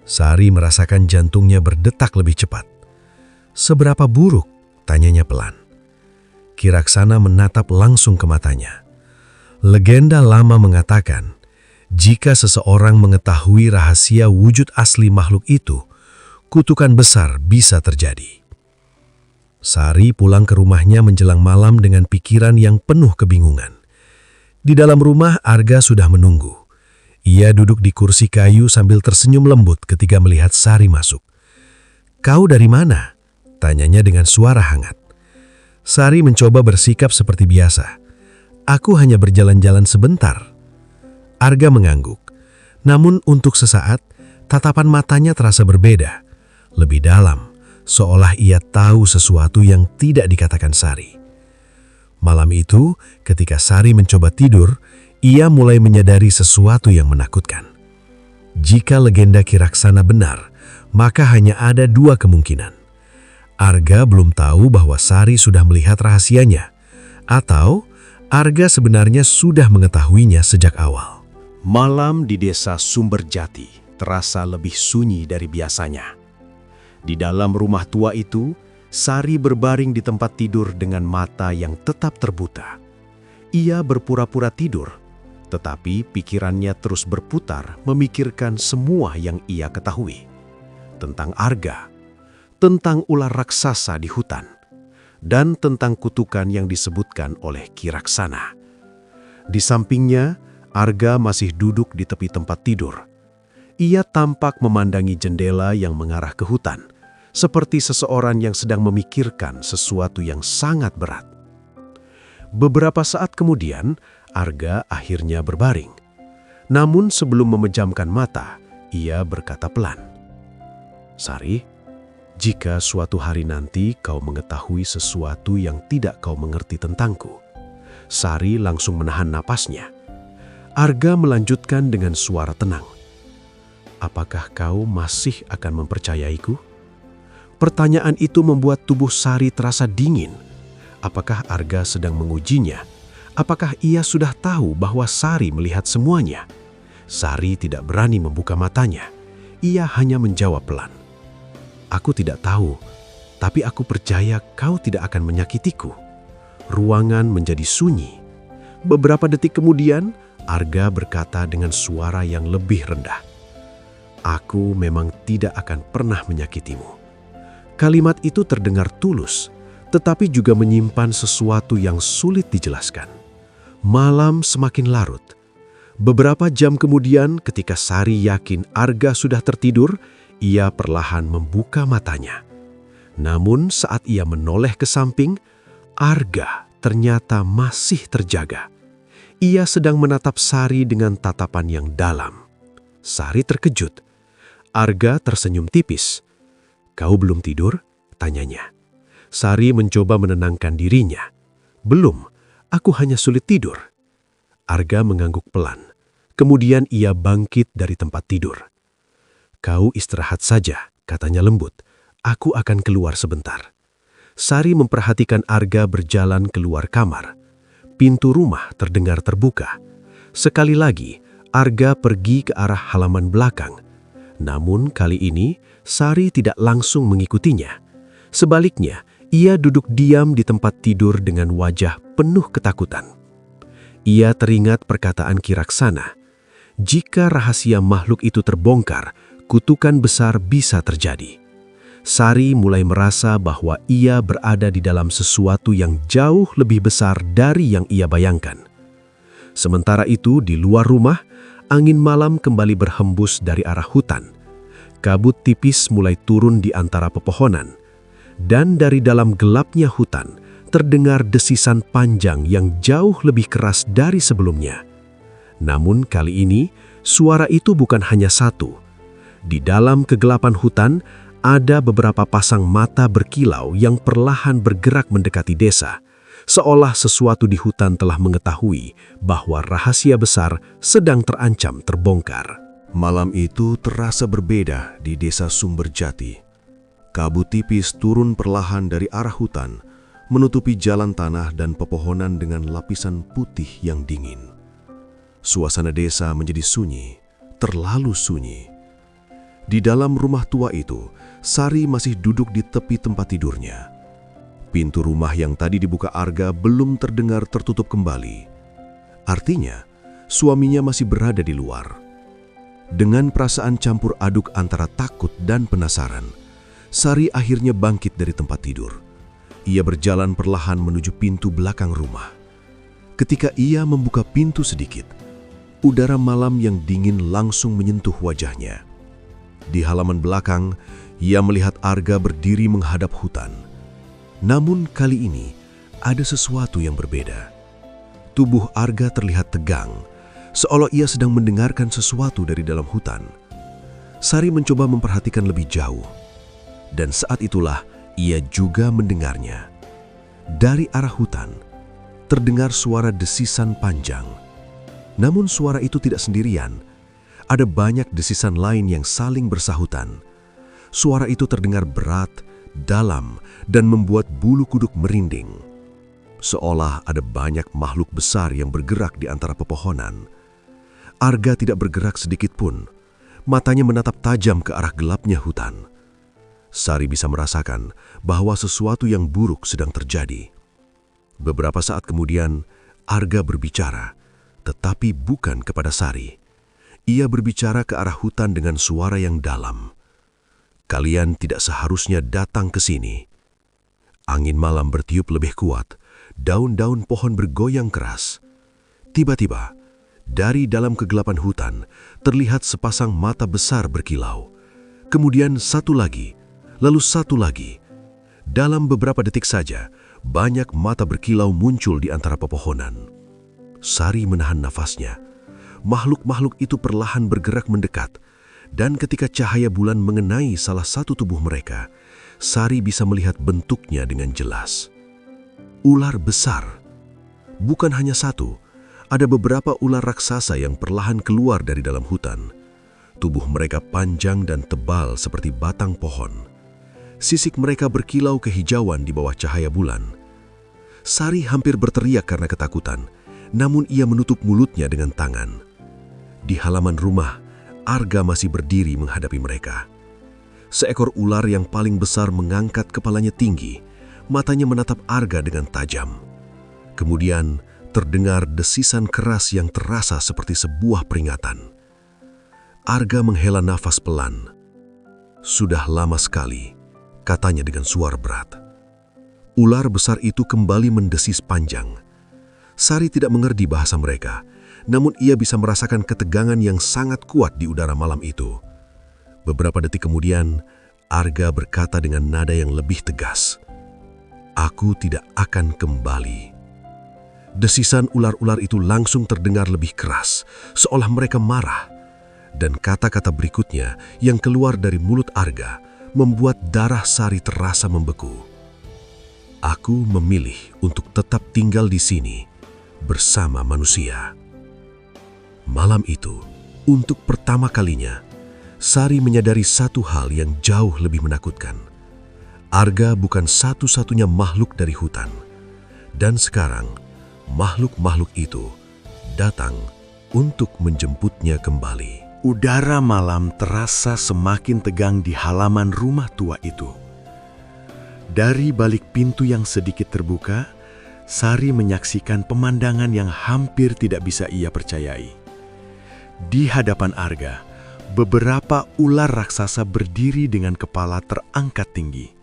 Sari merasakan jantungnya berdetak lebih cepat. Seberapa buruk? Tanyanya pelan. Kiraksana menatap langsung ke matanya. Legenda lama mengatakan, jika seseorang mengetahui rahasia wujud asli makhluk itu, kutukan besar bisa terjadi. Sari pulang ke rumahnya menjelang malam dengan pikiran yang penuh kebingungan. Di dalam rumah, Arga sudah menunggu. Ia duduk di kursi kayu sambil tersenyum lembut ketika melihat Sari masuk. Kau dari mana? Tanyanya dengan suara hangat. Sari mencoba bersikap seperti biasa. Aku hanya berjalan-jalan sebentar. Arga mengangguk. Namun untuk sesaat, tatapan matanya terasa berbeda. Lebih dalam, seolah ia tahu sesuatu yang tidak dikatakan Sari. Malam itu, ketika Sari mencoba tidur, ia mulai menyadari sesuatu yang menakutkan. Jika legenda Kiraksana benar, maka hanya ada dua kemungkinan. Arga belum tahu bahwa Sari sudah melihat rahasianya, atau Arga sebenarnya sudah mengetahuinya sejak awal. Malam di desa Sumberjati terasa lebih sunyi dari biasanya. Di dalam rumah tua itu, Sari berbaring di tempat tidur dengan mata yang tetap terbuka. Ia berpura-pura tidur, tetapi pikirannya terus berputar memikirkan semua yang ia ketahui. Tentang Arga, tentang ular raksasa di hutan, dan tentang kutukan yang disebutkan oleh Kiraksana. Di sampingnya, Arga masih duduk di tepi tempat tidur. Ia tampak memandangi jendela yang mengarah ke hutan, seperti seseorang yang sedang memikirkan sesuatu yang sangat berat. Beberapa saat kemudian, Arga akhirnya berbaring. Namun sebelum memejamkan mata, ia berkata pelan, "Sari, jika suatu hari nanti kau mengetahui sesuatu yang tidak kau mengerti tentangku." Sari langsung menahan napasnya. Arga melanjutkan dengan suara tenang, "Apakah kau masih akan mempercayaiku?" Pertanyaan itu membuat tubuh Sari terasa dingin. Apakah Arga sedang mengujinya? Apakah ia sudah tahu bahwa Sari melihat semuanya? Sari tidak berani membuka matanya. Ia hanya menjawab pelan, "Aku tidak tahu, tapi aku percaya kau tidak akan menyakitiku." Ruangan menjadi sunyi. Beberapa detik kemudian, Arga berkata dengan suara yang lebih rendah, "Aku memang tidak akan pernah menyakitimu." Kalimat itu terdengar tulus, tetapi juga menyimpan sesuatu yang sulit dijelaskan. Malam semakin larut. Beberapa jam kemudian, ketika Sari yakin Arga sudah tertidur, ia perlahan membuka matanya. Namun saat ia menoleh ke samping, Arga ternyata masih terjaga. Ia sedang menatap Sari dengan tatapan yang dalam. Sari terkejut. Arga tersenyum tipis. "Kau belum tidur?" tanyanya. Sari mencoba menenangkan dirinya. "Belum, aku hanya sulit tidur." Arga mengangguk pelan. Kemudian ia bangkit dari tempat tidur. "Kau istirahat saja," katanya lembut. "Aku akan keluar sebentar." Sari memperhatikan Arga berjalan keluar kamar. Pintu rumah terdengar terbuka. Sekali lagi, Arga pergi ke arah halaman belakang. Namun kali ini, Sari tidak langsung mengikutinya. Sebaliknya, ia duduk diam di tempat tidur dengan wajah penuh ketakutan. Ia teringat perkataan Kiraksana, "Jika rahasia makhluk itu terbongkar, kutukan besar bisa terjadi." Sari mulai merasa bahwa ia berada di dalam sesuatu yang jauh lebih besar dari yang ia bayangkan. Sementara itu, di luar rumah, angin malam kembali berhembus dari arah hutan. Kabut tipis mulai turun di antara pepohonan, dan dari dalam gelapnya hutan terdengar desisan panjang yang jauh lebih keras dari sebelumnya. Namun kali ini, suara itu bukan hanya satu. Di dalam kegelapan hutan, ada beberapa pasang mata berkilau yang perlahan bergerak mendekati desa, seolah sesuatu di hutan telah mengetahui bahwa rahasia besar sedang terancam terbongkar. Malam itu terasa berbeda di desa Sumberjati. Kabut tipis turun perlahan dari arah hutan, menutupi jalan tanah dan pepohonan dengan lapisan putih yang dingin. Suasana desa menjadi sunyi, terlalu sunyi. Di dalam rumah tua itu, Sari masih duduk di tepi tempat tidurnya. Pintu rumah yang tadi dibuka Arga belum terdengar tertutup kembali. Artinya, suaminya masih berada di luar. Dengan perasaan campur aduk antara takut dan penasaran, Sari akhirnya bangkit dari tempat tidur. Ia berjalan perlahan menuju pintu belakang rumah. Ketika ia membuka pintu sedikit, udara malam yang dingin langsung menyentuh wajahnya. Di halaman belakang, ia melihat Arga berdiri menghadap hutan. Namun kali ini, ada sesuatu yang berbeda. Tubuh Arga terlihat tegang, seolah ia sedang mendengarkan sesuatu dari dalam hutan. Sari mencoba memperhatikan lebih jauh, dan saat itulah ia juga mendengarnya. Dari arah hutan, terdengar suara desisan panjang. Namun suara itu tidak sendirian. Ada banyak desisan lain yang saling bersahutan. Suara itu terdengar berat, dalam, dan membuat bulu kuduk merinding. Seolah ada banyak makhluk besar yang bergerak di antara pepohonan. Arga tidak bergerak sedikit pun. Matanya menatap tajam ke arah gelapnya hutan. Sari bisa merasakan bahwa sesuatu yang buruk sedang terjadi. Beberapa saat kemudian, Arga berbicara, tetapi bukan kepada Sari. Ia berbicara ke arah hutan dengan suara yang dalam. "Kalian tidak seharusnya datang ke sini." Angin malam bertiup lebih kuat, daun-daun pohon bergoyang keras. Tiba-tiba, dari dalam kegelapan hutan, terlihat sepasang mata besar berkilau. Kemudian satu lagi, lalu satu lagi. Dalam beberapa detik saja, Banyak mata berkilau muncul di antara pepohonan. Sari menahan nafasnya. Makhluk-makhluk itu perlahan bergerak mendekat, dan ketika cahaya bulan mengenai salah satu tubuh mereka, Sari bisa melihat bentuknya dengan jelas. Ular besar. Bukan hanya satu, ada beberapa ular raksasa yang perlahan keluar dari dalam hutan. Tubuh mereka panjang dan tebal seperti batang pohon. Sisik mereka berkilau kehijauan di bawah cahaya bulan. Sari hampir berteriak karena ketakutan, namun ia menutup mulutnya dengan tangan. Di halaman rumah, Arga masih berdiri menghadapi mereka. Seekor ular yang paling besar mengangkat kepalanya tinggi, matanya menatap Arga dengan tajam. Kemudian terdengar desisan keras yang terasa seperti sebuah peringatan. Arga menghela nafas pelan. "Sudah lama sekali," katanya dengan suara berat. Ular besar itu kembali mendesis panjang. Sari tidak mengerti bahasa mereka, namun ia bisa merasakan ketegangan yang sangat kuat di udara malam itu. Beberapa detik kemudian, Arga berkata dengan nada yang lebih tegas, "Aku tidak akan kembali." Desisan ular-ular itu langsung terdengar lebih keras, seolah mereka marah. Dan kata-kata berikutnya yang keluar dari mulut Arga membuat darah Sari terasa membeku. "Aku memilih untuk tetap tinggal di sini bersama manusia." Malam itu, untuk pertama kalinya, Sari menyadari satu hal yang jauh lebih menakutkan. Arga bukan satu-satunya makhluk dari hutan. Dan sekarang, makhluk-makhluk itu datang untuk menjemputnya kembali. Udara malam terasa semakin tegang di halaman rumah tua itu. Dari balik pintu yang sedikit terbuka, Sari menyaksikan pemandangan yang hampir tidak bisa ia percayai. Di hadapan Arga, beberapa ular raksasa berdiri dengan kepala terangkat tinggi.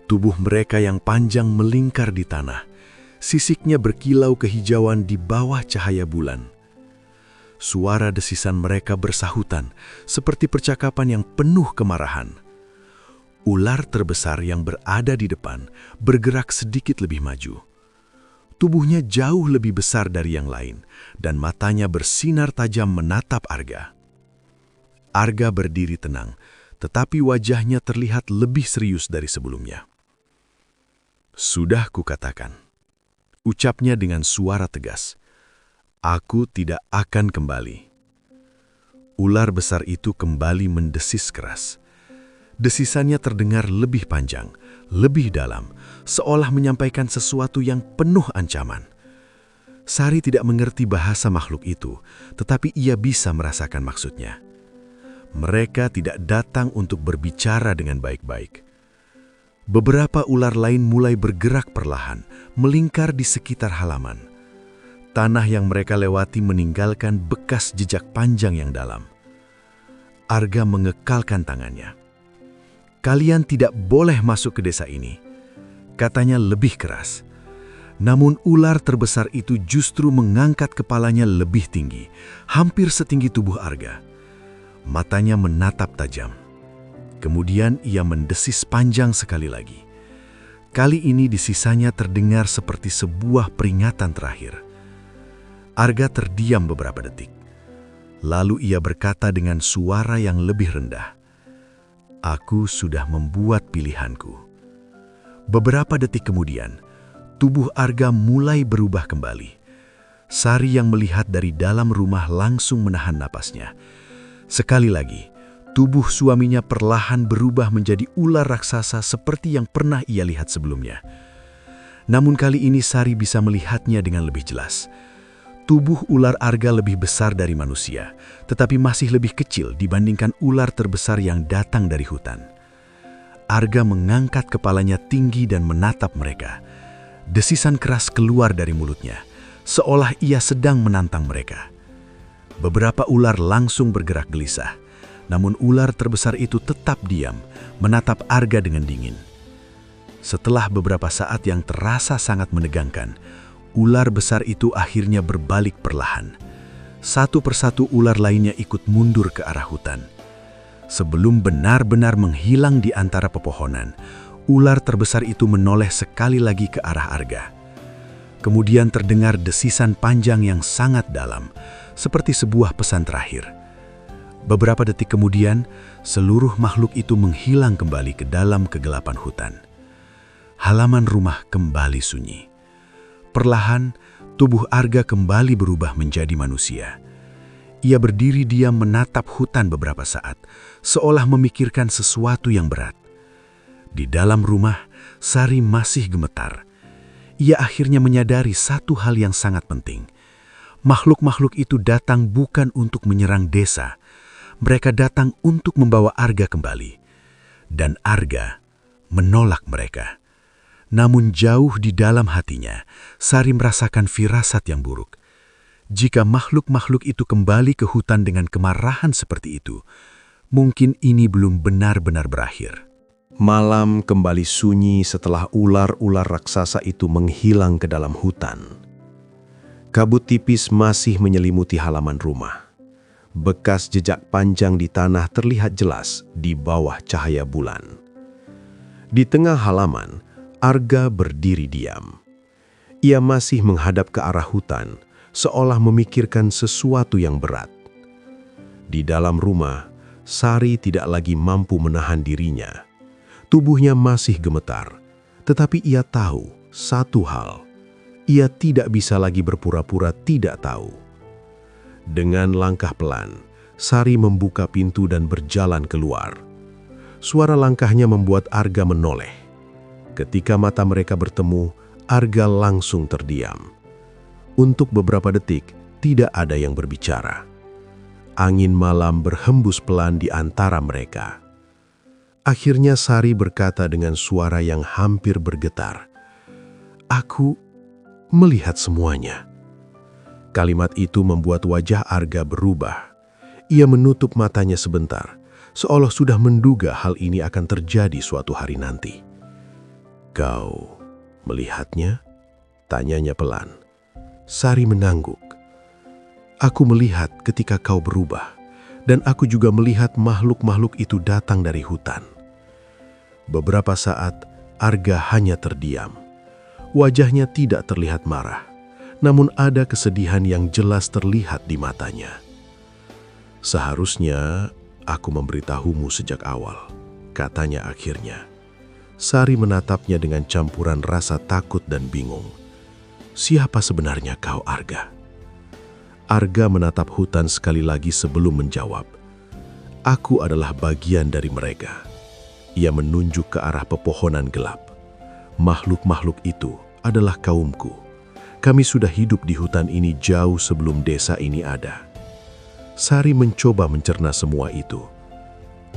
Tubuh mereka yang panjang melingkar di tanah, sisiknya berkilau kehijauan di bawah cahaya bulan. Suara desisan mereka bersahutan, seperti percakapan yang penuh kemarahan. Ular terbesar yang berada di depan bergerak sedikit lebih maju. Tubuhnya jauh lebih besar dari yang lain, dan matanya bersinar tajam menatap Arga. Arga berdiri tenang, tetapi wajahnya terlihat lebih serius dari sebelumnya. "Sudah kukatakan," ucapnya dengan suara tegas, "aku tidak akan kembali." Ular besar itu kembali mendesis keras. Desisannya terdengar lebih panjang, lebih dalam, seolah menyampaikan sesuatu yang penuh ancaman. Sari tidak mengerti bahasa makhluk itu, tetapi ia bisa merasakan maksudnya. Mereka tidak datang untuk berbicara dengan baik-baik. Beberapa ular lain mulai bergerak perlahan, melingkar di sekitar halaman. Tanah yang mereka lewati meninggalkan bekas jejak panjang yang dalam. Arga mengekalkan tangannya. "Kalian tidak boleh masuk ke desa ini," katanya lebih keras. Namun ular terbesar itu justru mengangkat kepalanya lebih tinggi, hampir setinggi tubuh Arga. Matanya menatap tajam. Kemudian ia mendesis panjang sekali lagi. Kali ini desisanya terdengar seperti sebuah peringatan terakhir. Arga terdiam beberapa detik. Lalu ia berkata dengan suara yang lebih rendah, "Aku sudah membuat pilihanku." Beberapa detik kemudian, tubuh Arga mulai berubah kembali. Sari yang melihat dari dalam rumah langsung menahan napasnya. Sekali lagi, tubuh suaminya perlahan berubah menjadi ular raksasa seperti yang pernah ia lihat sebelumnya. Namun kali ini Sari bisa melihatnya dengan lebih jelas. Tubuh ular Arga lebih besar dari manusia, tetapi masih lebih kecil dibandingkan ular terbesar yang datang dari hutan. Arga mengangkat kepalanya tinggi dan menatap mereka. Desisan keras keluar dari mulutnya, seolah ia sedang menantang mereka. Beberapa ular langsung bergerak gelisah, namun ular terbesar itu tetap diam, menatap Arga dengan dingin. Setelah beberapa saat yang terasa sangat menegangkan, ular besar itu akhirnya berbalik perlahan. Satu persatu ular lainnya ikut mundur ke arah hutan. Sebelum benar-benar menghilang di antara pepohonan, Ular terbesar itu menoleh sekali lagi ke arah Arga. Kemudian terdengar desisan panjang yang sangat dalam, seperti sebuah pesan terakhir. Beberapa detik kemudian, seluruh makhluk itu menghilang kembali ke dalam kegelapan hutan. Halaman rumah kembali sunyi. Perlahan, tubuh Arga kembali berubah menjadi manusia. Ia berdiri diam menatap hutan beberapa saat, seolah memikirkan sesuatu yang berat. Di dalam rumah, Sari masih gemetar. Ia akhirnya menyadari satu hal yang sangat penting. Makhluk-makhluk itu datang bukan untuk menyerang desa. Mereka datang untuk membawa Arga kembali. Dan Arga menolak mereka. Namun jauh di dalam hatinya, Sari merasakan firasat yang buruk. Jika makhluk-makhluk itu kembali ke hutan dengan kemarahan seperti itu, mungkin ini belum benar-benar berakhir. Malam kembali sunyi setelah ular-ular raksasa itu menghilang ke dalam hutan. Kabut tipis masih menyelimuti halaman rumah. Bekas jejak panjang di tanah terlihat jelas di bawah cahaya bulan. Di tengah halaman, Arga berdiri diam. Ia masih menghadap ke arah hutan, seolah memikirkan sesuatu yang berat. Di dalam rumah, Sari tidak lagi mampu menahan dirinya. Tubuhnya masih gemetar, tetapi ia tahu satu hal. Ia tidak bisa lagi berpura-pura tidak tahu. Dengan langkah pelan, Sari membuka pintu dan berjalan keluar. Suara langkahnya membuat Arga menoleh. Ketika mata mereka bertemu, Arga langsung terdiam. Untuk beberapa detik, tidak ada yang berbicara. Angin malam berhembus pelan di antara mereka. Akhirnya Sari berkata dengan suara yang hampir bergetar, "Aku melihat semuanya." Kalimat itu membuat wajah Arga berubah. Ia menutup matanya sebentar, seolah sudah menduga hal ini akan terjadi suatu hari nanti. "Kau melihatnya?" tanyanya pelan. Sari mengangguk. "Aku melihat ketika kau berubah, dan aku juga melihat makhluk-makhluk itu datang dari hutan." Beberapa saat, Arga hanya terdiam. Wajahnya tidak terlihat marah, namun ada kesedihan yang jelas terlihat di matanya. "Seharusnya aku memberitahumu sejak awal," katanya akhirnya. Sari menatapnya dengan campuran rasa takut dan bingung. "Siapa sebenarnya kau, Arga?" Arga menatap hutan sekali lagi sebelum menjawab. "Aku adalah bagian dari mereka." Ia menunjuk ke arah pepohonan gelap. "Makhluk-makhluk itu adalah kaumku. Kami sudah hidup di hutan ini jauh sebelum desa ini ada." Sari mencoba mencerna semua itu.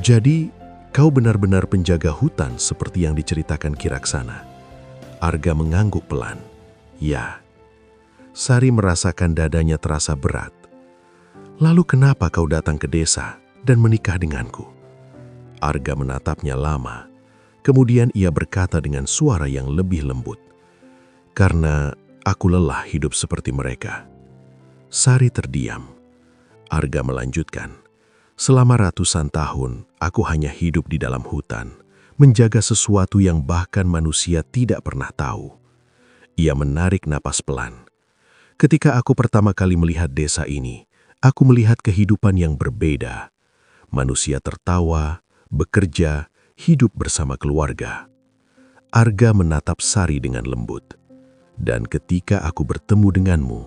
"Jadi, kau benar-benar penjaga hutan seperti yang diceritakan Kiraksana?" Arga mengangguk pelan. "Ya." Sari merasakan dadanya terasa berat. "Lalu kenapa kau datang ke desa dan menikah denganku?" Arga menatapnya lama. Kemudian ia berkata dengan suara yang lebih lembut, "Karena aku lelah hidup seperti mereka." Sari terdiam. Arga melanjutkan, "Selama ratusan tahun, aku hanya hidup di dalam hutan, menjaga sesuatu yang bahkan manusia tidak pernah tahu." Ia menarik napas pelan. "Ketika aku pertama kali melihat desa ini, aku melihat kehidupan yang berbeda. Manusia tertawa, bekerja, hidup bersama keluarga." Arga menatap Sari dengan lembut. "Dan ketika aku bertemu denganmu,"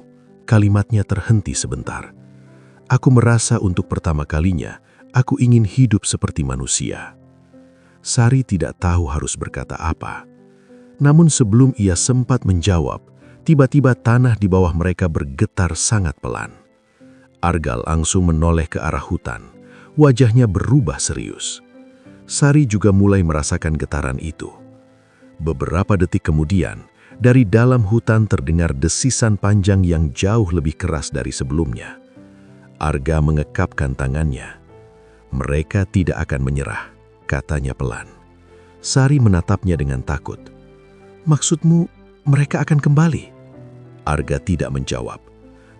kalimatnya terhenti sebentar. "Aku merasa untuk pertama kalinya, aku ingin hidup seperti manusia." Sari tidak tahu harus berkata apa. Namun sebelum ia sempat menjawab, tiba-tiba tanah di bawah mereka bergetar sangat pelan. Arga langsung menoleh ke arah hutan. Wajahnya berubah serius. Sari juga mulai merasakan getaran itu. Beberapa detik kemudian, dari dalam hutan terdengar desisan panjang yang jauh lebih keras dari sebelumnya. Arga mengekapkan tangannya. "Mereka tidak akan menyerah," katanya pelan. Sari menatapnya dengan takut. "Maksudmu mereka akan kembali?" Arga tidak menjawab.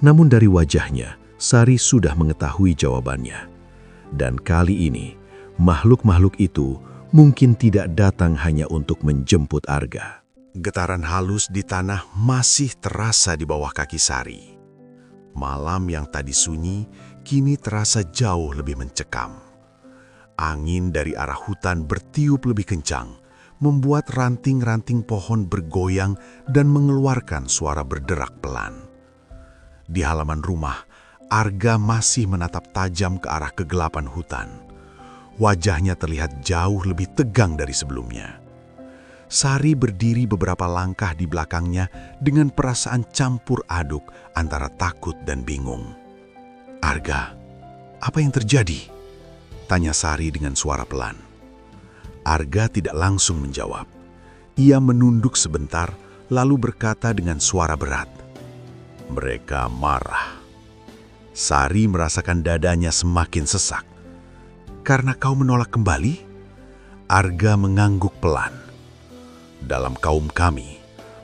Namun dari wajahnya, Sari sudah mengetahui jawabannya. Dan kali ini, makhluk-makhluk itu mungkin tidak datang hanya untuk menjemput Arga. Getaran halus di tanah masih terasa di bawah kaki Sari. Malam yang tadi sunyi kini terasa jauh lebih mencekam. Angin dari arah hutan bertiup lebih kencang, membuat ranting-ranting pohon bergoyang dan mengeluarkan suara berderak pelan. Di halaman rumah, Arga masih menatap tajam ke arah kegelapan hutan. Wajahnya terlihat jauh lebih tegang dari sebelumnya. Sari berdiri beberapa langkah di belakangnya dengan perasaan campur aduk antara takut dan bingung. "Arga, apa yang terjadi?" tanya Sari dengan suara pelan. Arga tidak langsung menjawab. Ia menunduk sebentar, lalu berkata dengan suara berat, "Mereka marah." Sari merasakan dadanya semakin sesak. "Karena kau menolak kembali?" Arga mengangguk pelan. "Dalam kaum kami,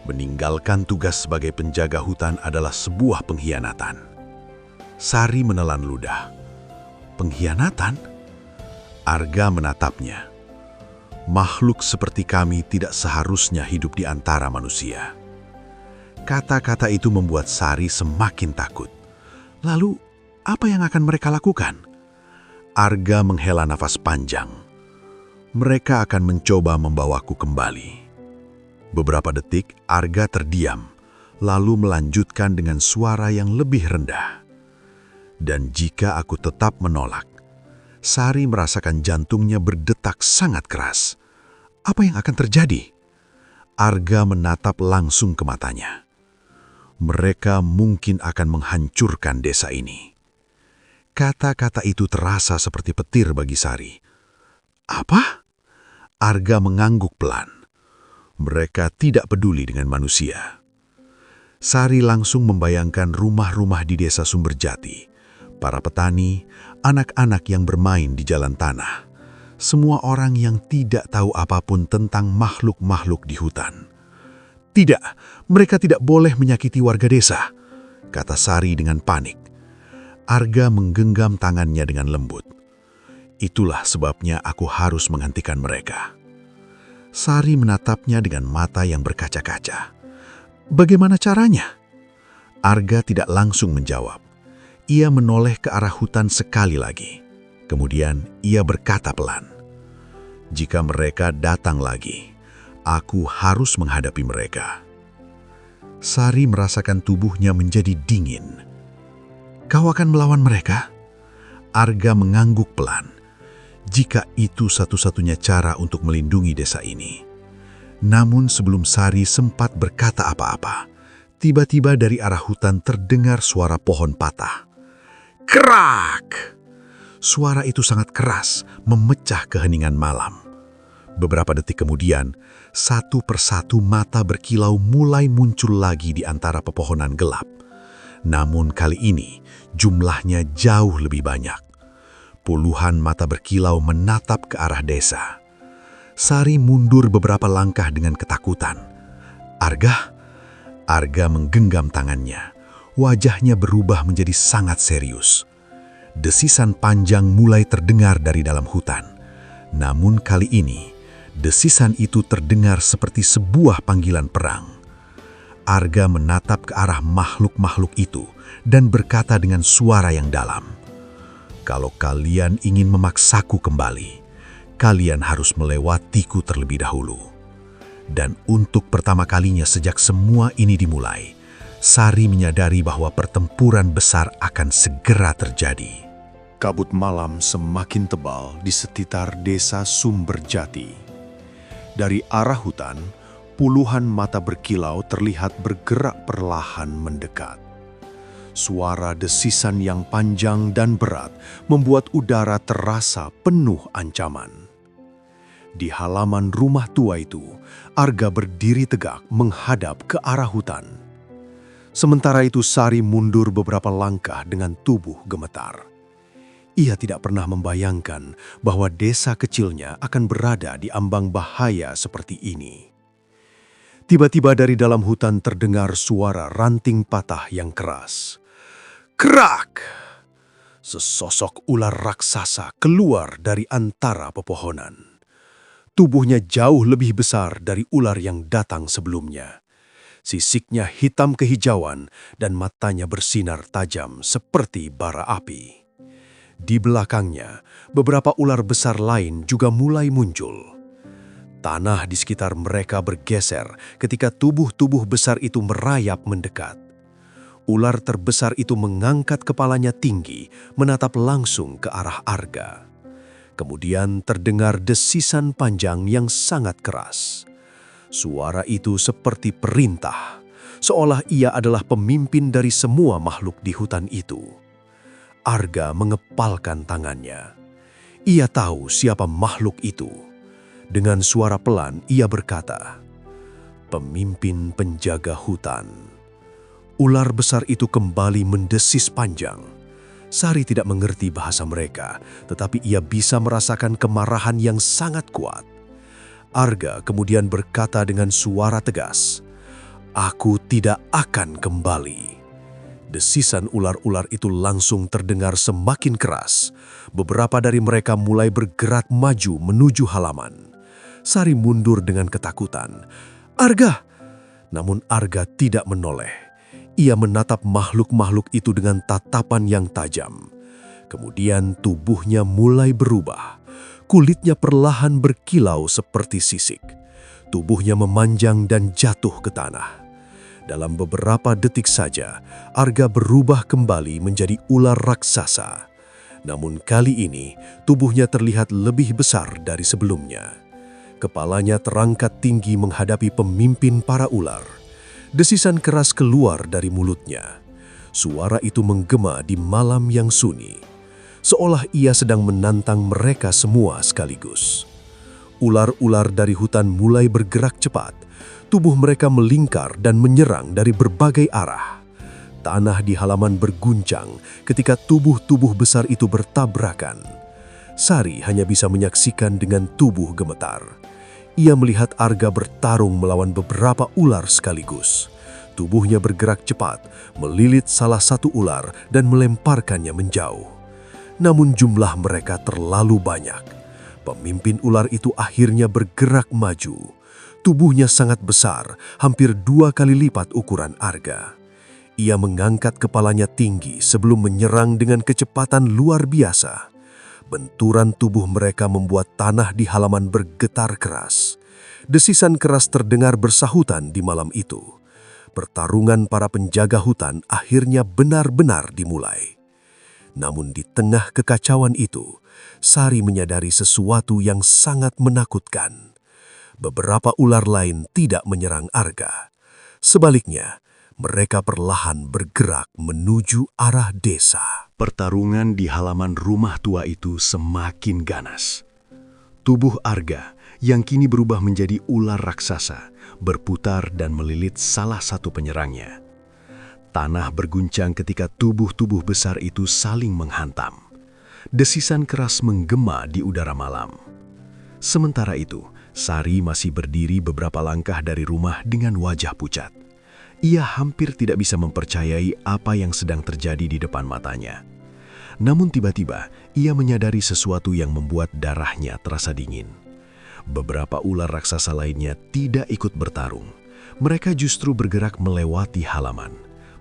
meninggalkan tugas sebagai penjaga hutan adalah sebuah pengkhianatan." Sari menelan ludah. "Pengkhianatan?" Arga menatapnya. "Makhluk seperti kami tidak seharusnya hidup di antara manusia." Kata-kata itu membuat Sari semakin takut. Lalu, apa yang akan mereka lakukan? Arga menghela nafas panjang. "Mereka akan mencoba membawaku kembali." Beberapa detik, Arga terdiam, lalu melanjutkan dengan suara yang lebih rendah. "Dan jika aku tetap menolak," Sari merasakan jantungnya berdetak sangat keras. "Apa yang akan terjadi?" Arga menatap langsung ke matanya. "Mereka mungkin akan menghancurkan desa ini." Kata-kata itu terasa seperti petir bagi Sari. "Apa?" Arga mengangguk pelan. "Mereka tidak peduli dengan manusia." Sari langsung membayangkan rumah-rumah di desa Sumberjati, para petani, anak-anak yang bermain di jalan tanah, semua orang yang tidak tahu apapun tentang makhluk-makhluk di hutan. "Tidak, mereka tidak boleh menyakiti warga desa," kata Sari dengan panik. Arga menggenggam tangannya dengan lembut. "Itulah sebabnya aku harus menghentikan mereka." Sari menatapnya dengan mata yang berkaca-kaca. "Bagaimana caranya?" Arga tidak langsung menjawab. Ia menoleh ke arah hutan sekali lagi. Kemudian ia berkata pelan, "Jika mereka datang lagi, aku harus menghadapi mereka." Sari merasakan tubuhnya menjadi dingin. "Kau akan melawan mereka?" Arga mengangguk pelan. Jika itu satu-satunya cara untuk melindungi desa ini. Namun sebelum Sari sempat berkata apa-apa, tiba-tiba dari arah hutan terdengar suara pohon patah. Krak! Suara itu sangat keras, memecah keheningan malam. Beberapa detik kemudian, satu persatu mata berkilau mulai muncul lagi di antara pepohonan gelap. Namun kali ini, jumlahnya jauh lebih banyak. Puluhan mata berkilau menatap ke arah desa. Sari mundur beberapa langkah dengan ketakutan. "Arga?" Arga menggenggam tangannya. Wajahnya berubah menjadi sangat serius. Desisan panjang mulai terdengar dari dalam hutan. Namun kali ini, desisan itu terdengar seperti sebuah panggilan perang. Arga menatap ke arah makhluk-makhluk itu dan berkata dengan suara yang dalam, "Kalau kalian ingin memaksaku kembali, kalian harus melewatiku terlebih dahulu." Dan untuk pertama kalinya sejak semua ini dimulai, Sari menyadari bahwa pertempuran besar akan segera terjadi. Kabut malam semakin tebal di sekitar desa Sumberjati. Dari arah hutan, puluhan mata berkilau terlihat bergerak perlahan mendekat. Suara desisan yang panjang dan berat membuat udara terasa penuh ancaman. Di halaman rumah tua itu, Arga berdiri tegak menghadap ke arah hutan. Sementara itu Sari mundur beberapa langkah dengan tubuh gemetar. Ia tidak pernah membayangkan bahwa desa kecilnya akan berada di ambang bahaya seperti ini. Tiba-tiba dari dalam hutan terdengar suara ranting patah yang keras. Krak! Sesosok ular raksasa keluar dari antara pepohonan. Tubuhnya jauh lebih besar dari ular yang datang sebelumnya. Sisiknya hitam kehijauan dan matanya bersinar tajam seperti bara api. Di belakangnya, beberapa ular besar lain juga mulai muncul. Tanah di sekitar mereka bergeser ketika tubuh-tubuh besar itu merayap mendekat. Ular terbesar itu mengangkat kepalanya tinggi, menatap langsung ke arah Arga. Kemudian terdengar desisan panjang yang sangat keras. Suara itu seperti perintah, seolah ia adalah pemimpin dari semua makhluk di hutan itu. Arga mengepalkan tangannya. Ia tahu siapa makhluk itu. Dengan suara pelan ia berkata, "Pemimpin penjaga hutan." Ular besar itu kembali mendesis panjang. Sari tidak mengerti bahasa mereka, tetapi ia bisa merasakan kemarahan yang sangat kuat. Arga kemudian berkata dengan suara tegas, "Aku tidak akan kembali." Desisan ular-ular itu langsung terdengar semakin keras. Beberapa dari mereka mulai bergerak maju menuju halaman. Sari mundur dengan ketakutan. "Arga!" Namun Arga tidak menoleh. Ia menatap makhluk-makhluk itu dengan tatapan yang tajam. Kemudian tubuhnya mulai berubah. Kulitnya perlahan berkilau seperti sisik. Tubuhnya memanjang dan jatuh ke tanah. Dalam beberapa detik saja, Arga berubah kembali menjadi ular raksasa. Namun kali ini, tubuhnya terlihat lebih besar dari sebelumnya. Kepalanya terangkat tinggi menghadapi pemimpin para ular. Desisan keras keluar dari mulutnya. Suara itu menggema di malam yang sunyi, seolah ia sedang menantang mereka semua sekaligus. Ular-ular dari hutan mulai bergerak cepat. Tubuh mereka melingkar dan menyerang dari berbagai arah. Tanah di halaman berguncang ketika tubuh-tubuh besar itu bertabrakan. Sari hanya bisa menyaksikan dengan tubuh gemetar. Ia melihat Arga bertarung melawan beberapa ular sekaligus. Tubuhnya bergerak cepat, melilit salah satu ular dan melemparkannya menjauh. Namun jumlah mereka terlalu banyak. Pemimpin ular itu akhirnya bergerak maju. Tubuhnya sangat besar, hampir 2 kali lipat ukuran Arga. Ia mengangkat kepalanya tinggi sebelum menyerang dengan kecepatan luar biasa. Benturan tubuh mereka membuat tanah di halaman bergetar keras. Desisan keras terdengar bersahutan di malam itu. Pertarungan para penjaga hutan akhirnya benar-benar dimulai. Namun di tengah kekacauan itu, Sari menyadari sesuatu yang sangat menakutkan. Beberapa ular lain tidak menyerang Arga. Sebaliknya, mereka perlahan bergerak menuju arah desa. Pertarungan di halaman rumah tua itu semakin ganas. Tubuh Arga yang kini berubah menjadi ular raksasa berputar dan melilit salah satu penyerangnya. Tanah berguncang ketika tubuh-tubuh besar itu saling menghantam. Desisan keras menggema di udara malam. Sementara itu, Sari masih berdiri beberapa langkah dari rumah dengan wajah pucat. Ia hampir tidak bisa mempercayai apa yang sedang terjadi di depan matanya. Namun tiba-tiba, ia menyadari sesuatu yang membuat darahnya terasa dingin. Beberapa ular raksasa lainnya tidak ikut bertarung. Mereka justru bergerak melewati halaman,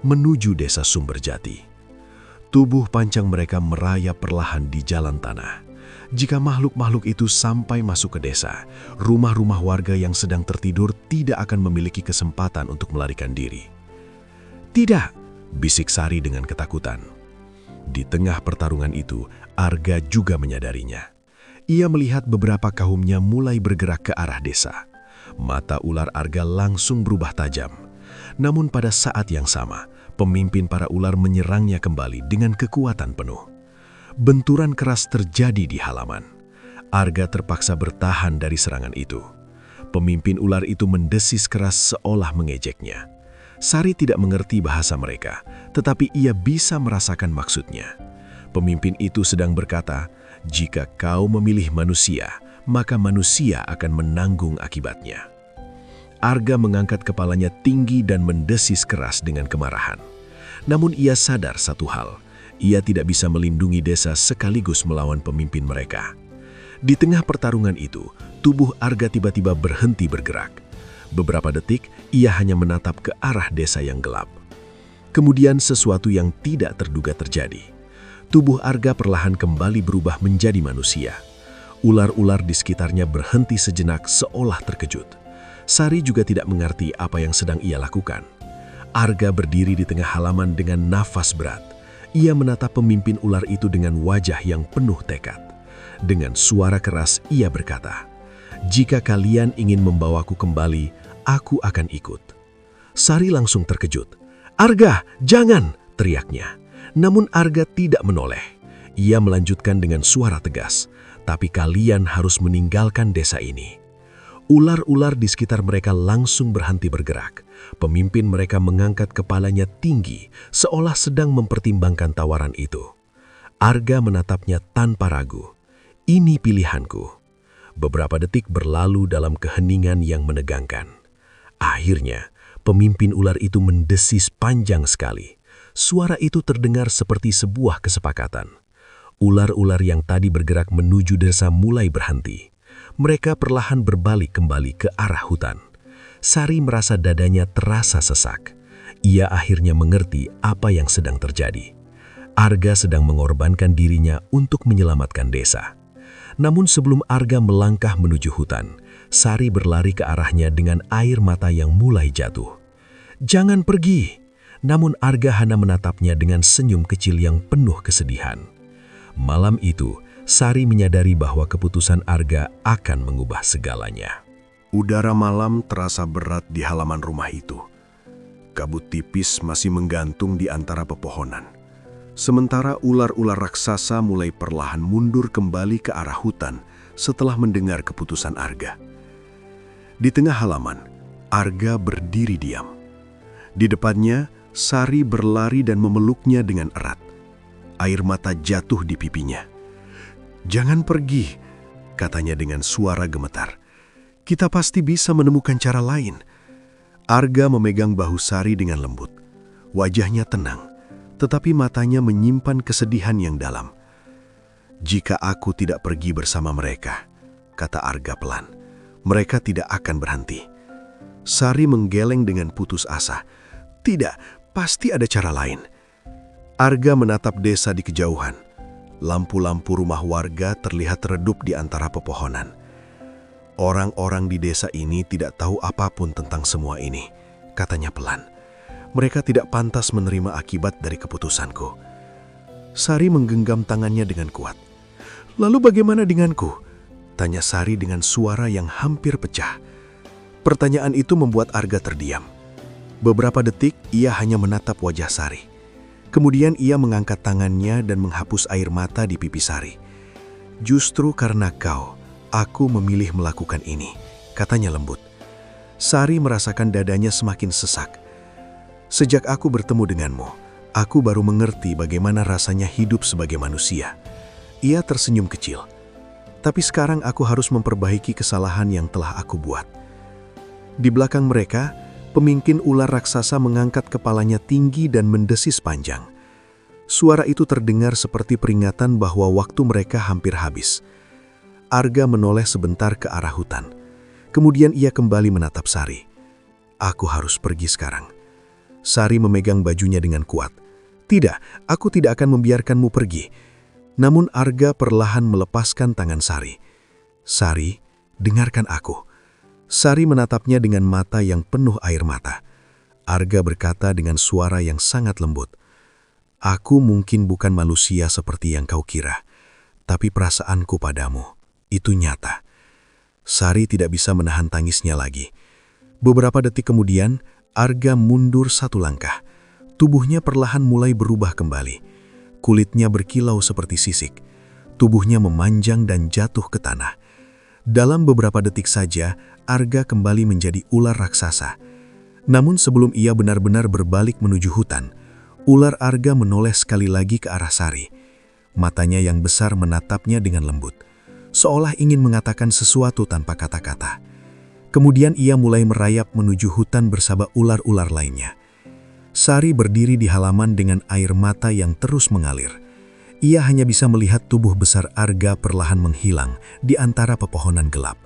menuju desa Sumberjati. Tubuh panjang mereka merayap perlahan di jalan tanah. Jika makhluk-makhluk itu sampai masuk ke desa, rumah-rumah warga yang sedang tertidur tidak akan memiliki kesempatan untuk melarikan diri. "Tidak!" bisik Sari dengan ketakutan. Di tengah pertarungan itu, Arga juga menyadarinya. Ia melihat beberapa kaumnya mulai bergerak ke arah desa. Mata ular Arga langsung berubah tajam. Namun pada saat yang sama, pemimpin para ular menyerangnya kembali dengan kekuatan penuh. Benturan keras terjadi di halaman. Arga terpaksa bertahan dari serangan itu. Pemimpin ular itu mendesis keras seolah mengejeknya. Sari tidak mengerti bahasa mereka, tetapi ia bisa merasakan maksudnya. Pemimpin itu sedang berkata, "Jika kau memilih manusia, maka manusia akan menanggung akibatnya." Arga mengangkat kepalanya tinggi dan mendesis keras dengan kemarahan. Namun ia sadar satu hal, ia tidak bisa melindungi desa sekaligus melawan pemimpin mereka. Di tengah pertarungan itu, tubuh Arga tiba-tiba berhenti bergerak. Beberapa detik, ia hanya menatap ke arah desa yang gelap. Kemudian sesuatu yang tidak terduga terjadi. Tubuh Arga perlahan kembali berubah menjadi manusia. Ular-ular di sekitarnya berhenti sejenak seolah terkejut. Sari juga tidak mengerti apa yang sedang ia lakukan. Arga berdiri di tengah halaman dengan nafas berat. Ia menatap pemimpin ular itu dengan wajah yang penuh tekad. Dengan suara keras ia berkata, "Jika kalian ingin membawaku kembali, aku akan ikut." Sari langsung terkejut. "Arga, jangan!" teriaknya. Namun Arga tidak menoleh. Ia melanjutkan dengan suara tegas, "Tapi kalian harus meninggalkan desa ini." Ular-ular di sekitar mereka langsung berhenti bergerak. Pemimpin mereka mengangkat kepalanya tinggi, seolah sedang mempertimbangkan tawaran itu. Arga menatapnya tanpa ragu. "Ini pilihanku." Beberapa detik berlalu dalam keheningan yang menegangkan. Akhirnya, pemimpin ular itu mendesis panjang sekali. Suara itu terdengar seperti sebuah kesepakatan. Ular-ular yang tadi bergerak menuju desa mulai berhenti. Mereka perlahan berbalik kembali ke arah hutan. Sari merasa dadanya terasa sesak. Ia akhirnya mengerti apa yang sedang terjadi. Arga sedang mengorbankan dirinya untuk menyelamatkan desa. Namun sebelum Arga melangkah menuju hutan, Sari berlari ke arahnya dengan air mata yang mulai jatuh. "Jangan pergi!" Namun Arga hanya menatapnya dengan senyum kecil yang penuh kesedihan. Malam itu, Sari menyadari bahwa keputusan Arga akan mengubah segalanya. Udara malam terasa berat di halaman rumah itu. Kabut tipis masih menggantung di antara pepohonan. Sementara ular-ular raksasa mulai perlahan mundur kembali ke arah hutan setelah mendengar keputusan Arga. Di tengah halaman, Arga berdiri diam. Di depannya, Sari berlari dan memeluknya dengan erat. Air mata jatuh di pipinya. "Jangan pergi," katanya dengan suara gemetar. "Kita pasti bisa menemukan cara lain." Arga memegang bahu Sari dengan lembut. Wajahnya tenang, tetapi matanya menyimpan kesedihan yang dalam. "Jika aku tidak pergi bersama mereka," kata Arga pelan, "mereka tidak akan berhenti." Sari menggeleng dengan putus asa. "Tidak, pasti ada cara lain." Arga menatap desa di kejauhan. Lampu-lampu rumah warga terlihat redup di antara pepohonan. "Orang-orang di desa ini tidak tahu apapun tentang semua ini," katanya pelan. "Mereka tidak pantas menerima akibat dari keputusanku." Sari menggenggam tangannya dengan kuat. "Lalu bagaimana denganku?" tanya Sari dengan suara yang hampir pecah. Pertanyaan itu membuat Arga terdiam. Beberapa detik ia hanya menatap wajah Sari. Kemudian ia mengangkat tangannya dan menghapus air mata di pipi Sari. "Justru karena kau, aku memilih melakukan ini," katanya lembut. Sari merasakan dadanya semakin sesak. "Sejak aku bertemu denganmu, aku baru mengerti bagaimana rasanya hidup sebagai manusia." Ia tersenyum kecil. "Tapi sekarang aku harus memperbaiki kesalahan yang telah aku buat." Di belakang mereka, pemimpin ular raksasa mengangkat kepalanya tinggi dan mendesis panjang. Suara itu terdengar seperti peringatan bahwa waktu mereka hampir habis. Arga menoleh sebentar ke arah hutan. Kemudian ia kembali menatap Sari. "Aku harus pergi sekarang." Sari memegang bajunya dengan kuat. "Tidak, aku tidak akan membiarkanmu pergi." Namun Arga perlahan melepaskan tangan Sari. "Sari, dengarkan aku." Sari menatapnya dengan mata yang penuh air mata. Arga berkata dengan suara yang sangat lembut, "Aku mungkin bukan manusia seperti yang kau kira, tapi perasaanku padamu, itu nyata." Sari tidak bisa menahan tangisnya lagi. Beberapa detik kemudian, Arga mundur satu langkah. Tubuhnya perlahan mulai berubah kembali. Kulitnya berkilau seperti sisik. Tubuhnya memanjang dan jatuh ke tanah. Dalam beberapa detik saja, Arga kembali menjadi ular raksasa. Namun sebelum ia benar-benar berbalik menuju hutan, ular Arga menoleh sekali lagi ke arah Sari. Matanya yang besar menatapnya dengan lembut, seolah ingin mengatakan sesuatu tanpa kata-kata. Kemudian ia mulai merayap menuju hutan bersama ular-ular lainnya. Sari berdiri di halaman dengan air mata yang terus mengalir. ia hanya bisa melihat tubuh besar Arga perlahan menghilang di antara pepohonan gelap.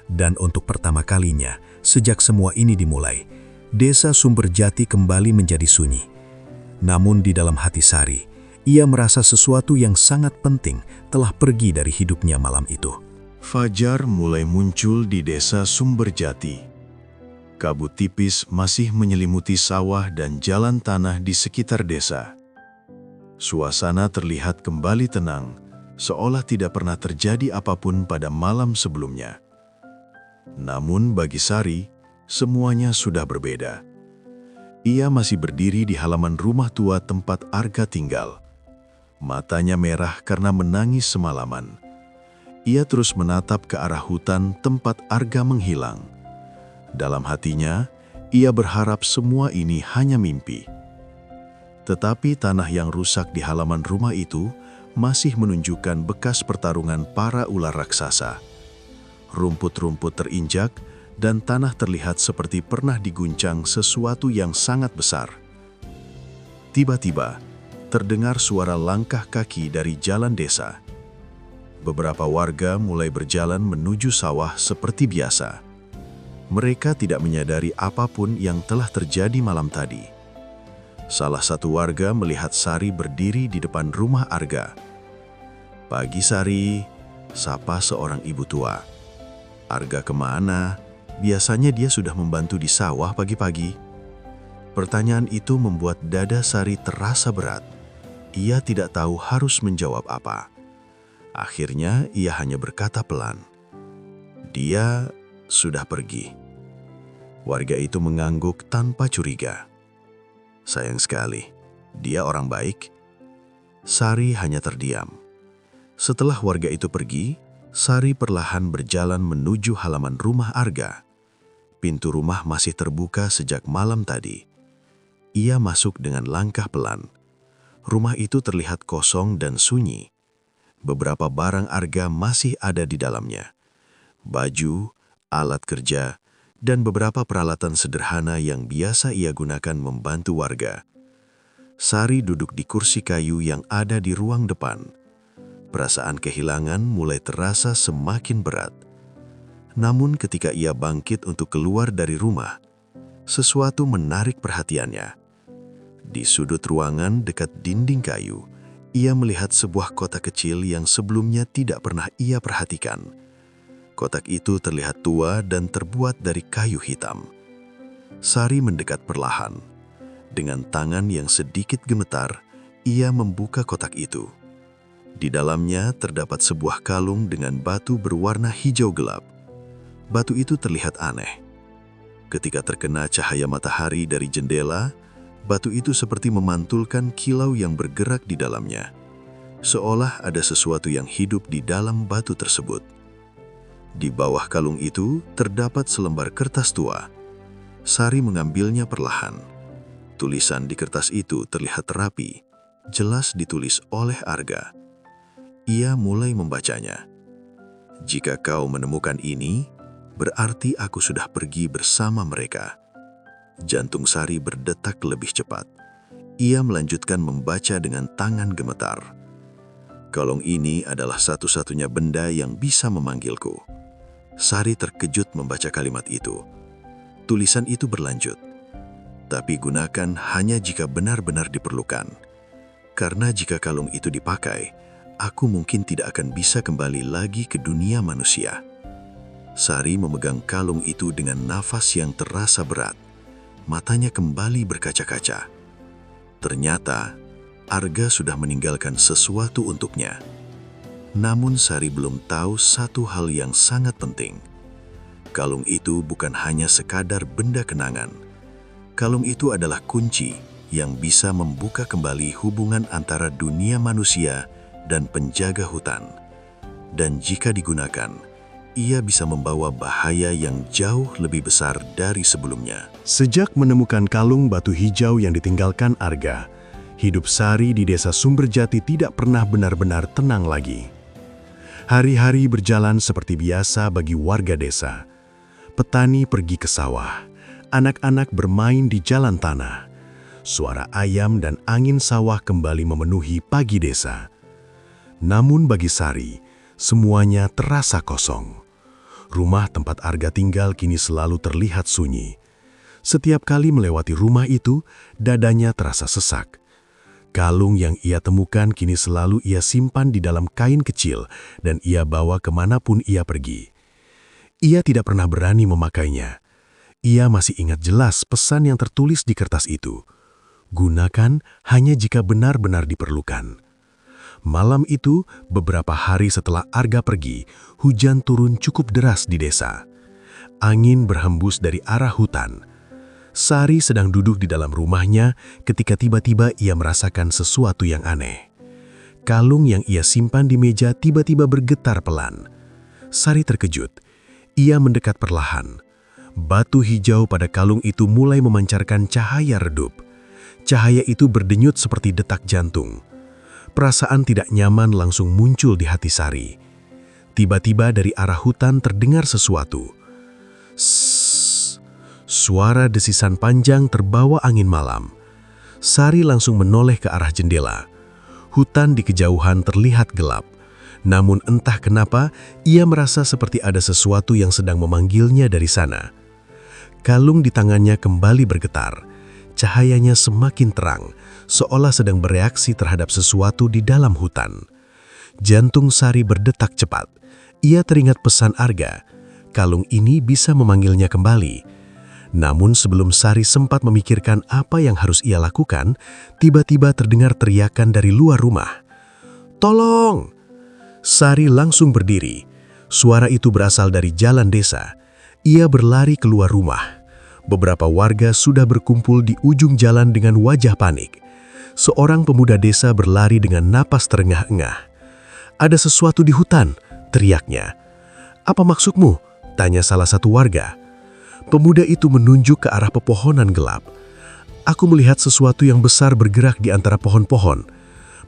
Dan untuk pertama kalinya, sejak semua ini dimulai, desa Sumberjati kembali menjadi sunyi. Namun di dalam hati Sari, ia merasa sesuatu yang sangat penting telah pergi dari hidupnya malam itu. Fajar mulai muncul di desa Sumberjati. Kabut tipis masih menyelimuti sawah dan jalan tanah di sekitar desa. Suasana terlihat kembali tenang, seolah tidak pernah terjadi apapun pada malam sebelumnya. Namun bagi Sari, semuanya sudah berbeda. Ia masih berdiri di halaman rumah tua tempat Arga tinggal. Matanya merah karena menangis semalaman. Ia terus menatap ke arah hutan tempat Arga menghilang. Dalam hatinya, ia berharap semua ini hanya mimpi. Tetapi tanah yang rusak di halaman rumah itu masih menunjukkan bekas pertarungan para ular raksasa. Rumput-rumput terinjak dan tanah terlihat seperti pernah diguncang sesuatu yang sangat besar. Tiba-tiba, terdengar suara langkah kaki dari jalan desa. Beberapa warga mulai berjalan menuju sawah seperti biasa. Mereka tidak menyadari apapun yang telah terjadi malam tadi. Salah satu warga melihat Sari berdiri di depan rumah Arga. "Pagi Sari," sapa seorang ibu tua. "Arga kemana? Biasanya dia sudah membantu di sawah pagi-pagi." Pertanyaan itu membuat dada Sari terasa berat. Ia tidak tahu harus menjawab apa. Akhirnya ia hanya berkata pelan, "Dia sudah pergi." Warga itu mengangguk tanpa curiga. "Sayang sekali, dia orang baik." Sari hanya terdiam. Setelah warga itu pergi, Sari perlahan berjalan menuju halaman rumah Arga. Pintu rumah masih terbuka sejak malam tadi. Ia masuk dengan langkah pelan. Rumah itu terlihat kosong dan sunyi. Beberapa barang Arga masih ada di dalamnya. Baju, alat kerja, dan beberapa peralatan sederhana yang biasa ia gunakan membantu warga. Sari duduk di kursi kayu yang ada di ruang depan. Perasaan kehilangan mulai terasa semakin berat. Namun ketika ia bangkit untuk keluar dari rumah, sesuatu menarik perhatiannya. Di sudut ruangan dekat dinding kayu, ia melihat sebuah kotak kecil yang sebelumnya tidak pernah ia perhatikan. Kotak itu terlihat tua dan terbuat dari kayu hitam. Sari mendekat perlahan. Dengan tangan yang sedikit gemetar, ia membuka kotak itu. Di dalamnya terdapat sebuah kalung dengan batu berwarna hijau gelap. Batu itu terlihat aneh. Ketika terkena cahaya matahari dari jendela, batu itu seperti memantulkan kilau yang bergerak di dalamnya. Seolah ada sesuatu yang hidup di dalam batu tersebut. Di bawah kalung itu terdapat selembar kertas tua. Sari mengambilnya perlahan. Tulisan di kertas itu terlihat rapi, jelas ditulis oleh Arga. Ia mulai membacanya. "Jika kau menemukan ini, berarti aku sudah pergi bersama mereka." Jantung Sari berdetak lebih cepat. Ia melanjutkan membaca dengan tangan gemetar. "Kalung ini adalah satu-satunya benda yang bisa memanggilku." Sari terkejut membaca kalimat itu. Tulisan itu berlanjut, "Tapi gunakan hanya jika benar-benar diperlukan. Karena jika kalung itu dipakai, aku mungkin tidak akan bisa kembali lagi ke dunia manusia." Sari memegang kalung itu dengan nafas yang terasa berat. Matanya kembali berkaca-kaca. Ternyata, Arga sudah meninggalkan sesuatu untuknya. Namun Sari belum tahu satu hal yang sangat penting. Kalung itu bukan hanya sekadar benda kenangan. Kalung itu adalah kunci yang bisa membuka kembali hubungan antara dunia manusia dan penjaga hutan. Dan jika digunakan, ia bisa membawa bahaya yang jauh lebih besar dari sebelumnya. Sejak menemukan kalung batu hijau yang ditinggalkan Arga, hidup Sari di desa Sumberjati tidak pernah benar-benar tenang lagi. Hari-hari berjalan seperti biasa bagi warga desa. Petani pergi ke sawah, anak-anak bermain di jalan tanah. Suara ayam dan angin sawah kembali memenuhi pagi desa. Namun bagi Sari, semuanya terasa kosong. Rumah tempat Arga tinggal kini selalu terlihat sunyi. Setiap kali melewati rumah itu, dadanya terasa sesak. Kalung yang ia temukan kini selalu ia simpan di dalam kain kecil dan ia bawa kemanapun ia pergi. Ia tidak pernah berani memakainya. Ia masih ingat jelas pesan yang tertulis di kertas itu. Gunakan hanya jika benar-benar diperlukan. Malam itu, beberapa hari setelah Arga pergi, hujan turun cukup deras di desa. Angin berhembus dari arah hutan. Sari sedang duduk di dalam rumahnya ketika tiba-tiba ia merasakan sesuatu yang aneh. Kalung yang ia simpan di meja tiba-tiba bergetar pelan. Sari terkejut. Ia mendekat perlahan. Batu hijau pada kalung itu mulai memancarkan cahaya redup. Cahaya itu berdenyut seperti detak jantung. Perasaan tidak nyaman langsung muncul di hati Sari. Tiba-tiba dari arah hutan terdengar sesuatu. Sss. Suara desisan panjang terbawa angin malam. Sari langsung menoleh ke arah jendela. Hutan di kejauhan terlihat gelap. Namun entah kenapa, ia merasa seperti ada sesuatu yang sedang memanggilnya dari sana. Kalung di tangannya kembali bergetar. Cahayanya semakin terang, seolah sedang bereaksi terhadap sesuatu di dalam hutan. Jantung Sari berdetak cepat. Ia teringat pesan Arga. Kalung ini bisa memanggilnya kembali. Namun sebelum Sari sempat memikirkan apa yang harus ia lakukan, tiba-tiba terdengar teriakan dari luar rumah. "Tolong!" Sari langsung berdiri. Suara itu berasal dari jalan desa. Ia berlari keluar rumah. Beberapa warga sudah berkumpul di ujung jalan dengan wajah panik. Seorang pemuda desa berlari dengan napas terengah-engah. "Ada sesuatu di hutan," teriaknya. "Apa maksudmu?" tanya salah satu warga. Pemuda itu menunjuk ke arah pepohonan gelap. "Aku melihat sesuatu yang besar bergerak di antara pohon-pohon."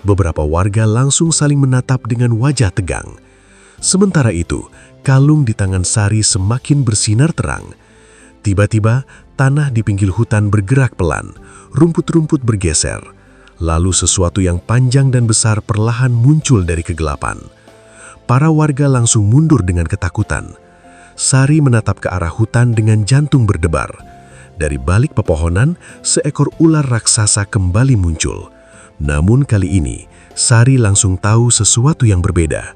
Beberapa warga langsung saling menatap dengan wajah tegang. Sementara itu, kalung di tangan Sari semakin bersinar terang. Tiba-tiba, tanah di pinggir hutan bergerak pelan, rumput-rumput bergeser. Lalu sesuatu yang panjang dan besar perlahan muncul dari kegelapan. Para warga langsung mundur dengan ketakutan. Sari menatap ke arah hutan dengan jantung berdebar. Dari balik pepohonan, seekor ular raksasa kembali muncul. Namun kali ini, Sari langsung tahu sesuatu yang berbeda.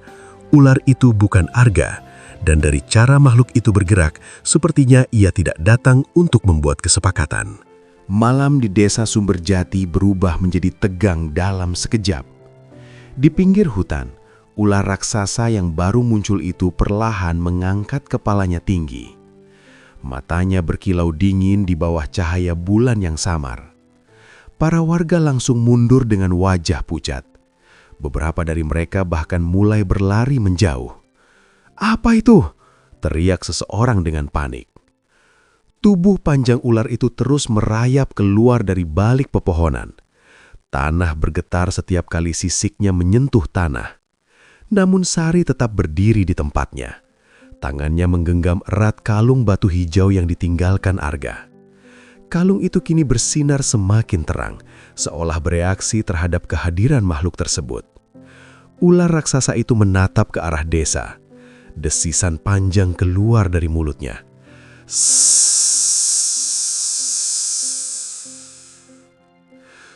Ular itu bukan Arga, dan dari cara makhluk itu bergerak, sepertinya ia tidak datang untuk membuat kesepakatan. Malam di desa Sumberjati berubah menjadi tegang dalam sekejap. Di pinggir hutan, ular raksasa yang baru muncul itu perlahan mengangkat kepalanya tinggi. Matanya berkilau dingin di bawah cahaya bulan yang samar. Para warga langsung mundur dengan wajah pucat. Beberapa dari mereka bahkan mulai berlari menjauh. "Apa itu?" teriak seseorang dengan panik. Tubuh panjang ular itu terus merayap keluar dari balik pepohonan. Tanah bergetar setiap kali sisiknya menyentuh tanah. Namun Sari tetap berdiri di tempatnya. Tangannya menggenggam erat kalung batu hijau yang ditinggalkan Arga. Kalung itu kini bersinar semakin terang, seolah bereaksi terhadap kehadiran makhluk tersebut. Ular raksasa itu menatap ke arah desa. Desisan panjang keluar dari mulutnya.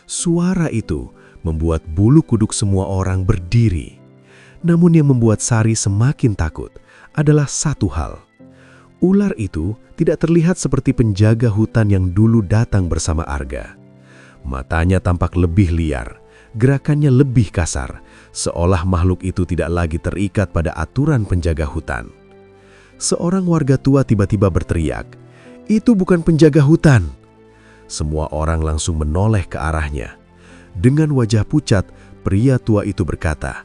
Suara itu membuat bulu kuduk semua orang berdiri. Namun yang membuat Sari semakin takut adalah satu hal. Ular itu tidak terlihat seperti penjaga hutan yang dulu datang bersama Arga. Matanya tampak lebih liar, gerakannya lebih kasar, seolah makhluk itu tidak lagi terikat pada aturan penjaga hutan. Seorang warga tua tiba-tiba berteriak, "Itu bukan penjaga hutan!" Semua orang langsung menoleh ke arahnya. Dengan wajah pucat, pria tua itu berkata,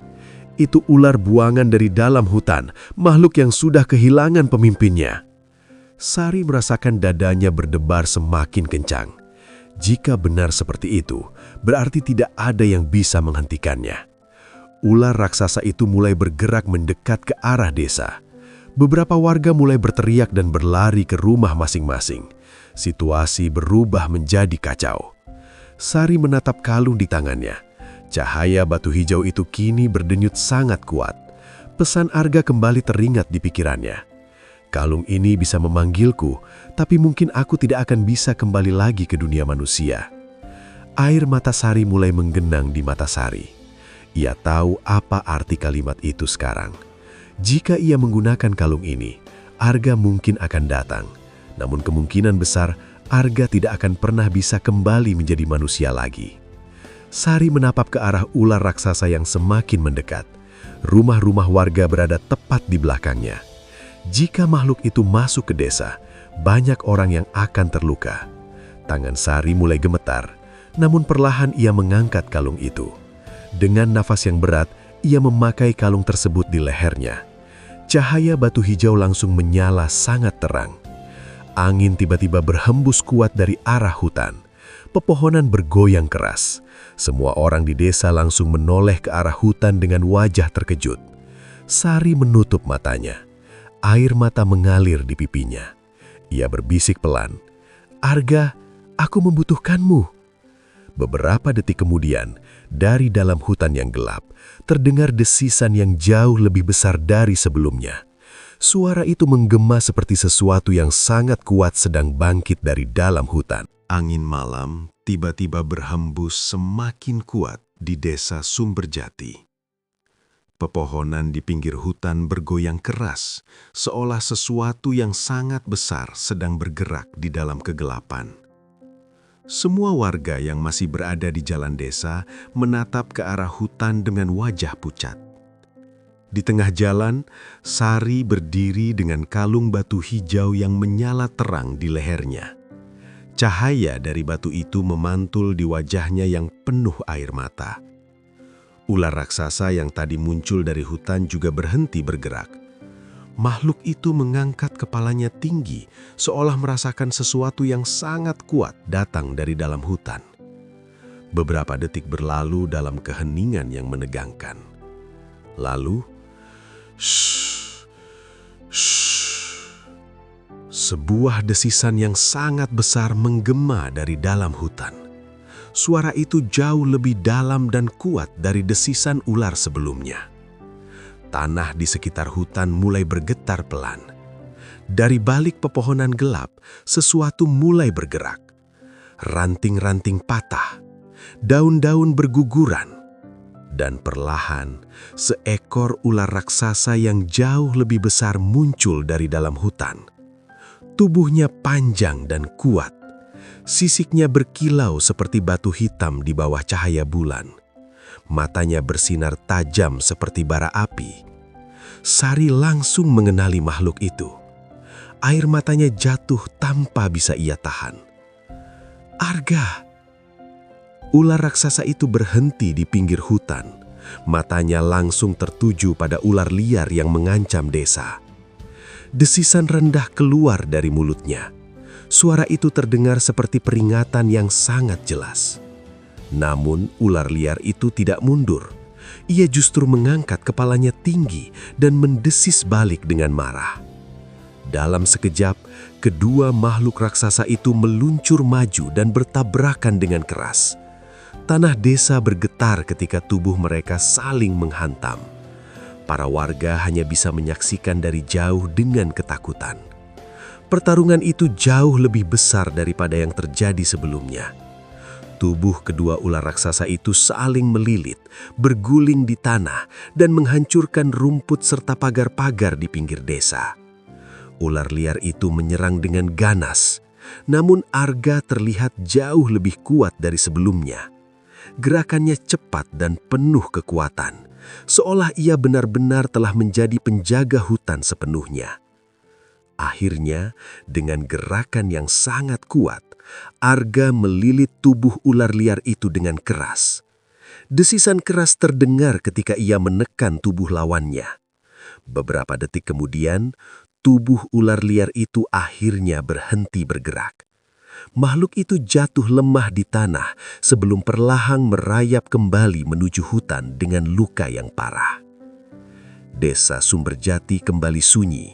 "Itu ular buangan dari dalam hutan, makhluk yang sudah kehilangan pemimpinnya." Sari merasakan dadanya berdebar semakin kencang. Jika benar seperti itu, berarti tidak ada yang bisa menghentikannya. Ular raksasa itu mulai bergerak mendekat ke arah desa. Beberapa warga mulai berteriak dan berlari ke rumah masing-masing. Situasi berubah menjadi kacau. Sari menatap kalung di tangannya. Cahaya batu hijau itu kini berdenyut sangat kuat. Pesan Arga kembali teringat di pikirannya. Kalung ini bisa memanggilku, tapi mungkin aku tidak akan bisa kembali lagi ke dunia manusia. Air mata Sari mulai menggenang di mata Sari. Ia tahu apa arti kalimat itu sekarang. Jika ia menggunakan kalung ini, Arga mungkin akan datang. Namun kemungkinan besar, Arga tidak akan pernah bisa kembali menjadi manusia lagi. Sari menatap ke arah ular raksasa yang semakin mendekat. Rumah-rumah warga berada tepat di belakangnya. Jika makhluk itu masuk ke desa, banyak orang yang akan terluka. Tangan Sari mulai gemetar, namun perlahan ia mengangkat kalung itu. Dengan nafas yang berat, ia memakai kalung tersebut di lehernya. Cahaya batu hijau langsung menyala sangat terang. Angin tiba-tiba berhembus kuat dari arah hutan. Pepohonan bergoyang keras. Semua orang di desa langsung menoleh ke arah hutan dengan wajah terkejut. Sari menutup matanya. Air mata mengalir di pipinya. Ia berbisik pelan, "Arga, aku membutuhkanmu." Beberapa detik kemudian, dari dalam hutan yang gelap, terdengar desisan yang jauh lebih besar dari sebelumnya. Suara itu menggema seperti sesuatu yang sangat kuat sedang bangkit dari dalam hutan. Angin malam tiba-tiba berhembus semakin kuat di desa Sumberjati. Pepohonan di pinggir hutan bergoyang keras, seolah sesuatu yang sangat besar sedang bergerak di dalam kegelapan. Semua warga yang masih berada di jalan desa menatap ke arah hutan dengan wajah pucat. Di tengah jalan, Sari berdiri dengan kalung batu hijau yang menyala terang di lehernya. Cahaya dari batu itu memantul di wajahnya yang penuh air mata. Ular raksasa yang tadi muncul dari hutan juga berhenti bergerak. Makhluk itu mengangkat kepalanya tinggi, seolah merasakan sesuatu yang sangat kuat datang dari dalam hutan. Beberapa detik berlalu dalam keheningan yang menegangkan. Lalu, shh, shh. Sebuah desisan yang sangat besar menggema dari dalam hutan. Suara itu jauh lebih dalam dan kuat dari desisan ular sebelumnya. Tanah di sekitar hutan mulai bergetar pelan. Dari balik pepohonan gelap, sesuatu mulai bergerak. Ranting-ranting patah, daun-daun berguguran. Dan perlahan, seekor ular raksasa yang jauh lebih besar muncul dari dalam hutan. Tubuhnya panjang dan kuat. Sisiknya berkilau seperti batu hitam di bawah cahaya bulan. Matanya bersinar tajam seperti bara api. Sari langsung mengenali makhluk itu. Air matanya jatuh tanpa bisa ia tahan. "Arga!" Ular raksasa itu berhenti di pinggir hutan. Matanya langsung tertuju pada ular liar yang mengancam desa. Desisan rendah keluar dari mulutnya. Suara itu terdengar seperti peringatan yang sangat jelas. Namun ular liar itu tidak mundur. Ia justru mengangkat kepalanya tinggi dan mendesis balik dengan marah. Dalam sekejap, kedua makhluk raksasa itu meluncur maju dan bertabrakan dengan keras. Tanah desa bergetar ketika tubuh mereka saling menghantam. Para warga hanya bisa menyaksikan dari jauh dengan ketakutan. Pertarungan itu jauh lebih besar daripada yang terjadi sebelumnya. Tubuh kedua ular raksasa itu saling melilit, berguling di tanah, dan menghancurkan rumput serta pagar-pagar di pinggir desa. Ular liar itu menyerang dengan ganas, namun Arga terlihat jauh lebih kuat dari sebelumnya. Gerakannya cepat dan penuh kekuatan, seolah ia benar-benar telah menjadi penjaga hutan sepenuhnya. Akhirnya, dengan gerakan yang sangat kuat, Arga melilit tubuh ular liar itu dengan keras. Desisan keras terdengar ketika ia menekan tubuh lawannya. Beberapa detik kemudian, tubuh ular liar itu akhirnya berhenti bergerak. Makhluk itu jatuh lemah di tanah sebelum perlahan merayap kembali menuju hutan dengan luka yang parah. Desa Sumberjati kembali sunyi.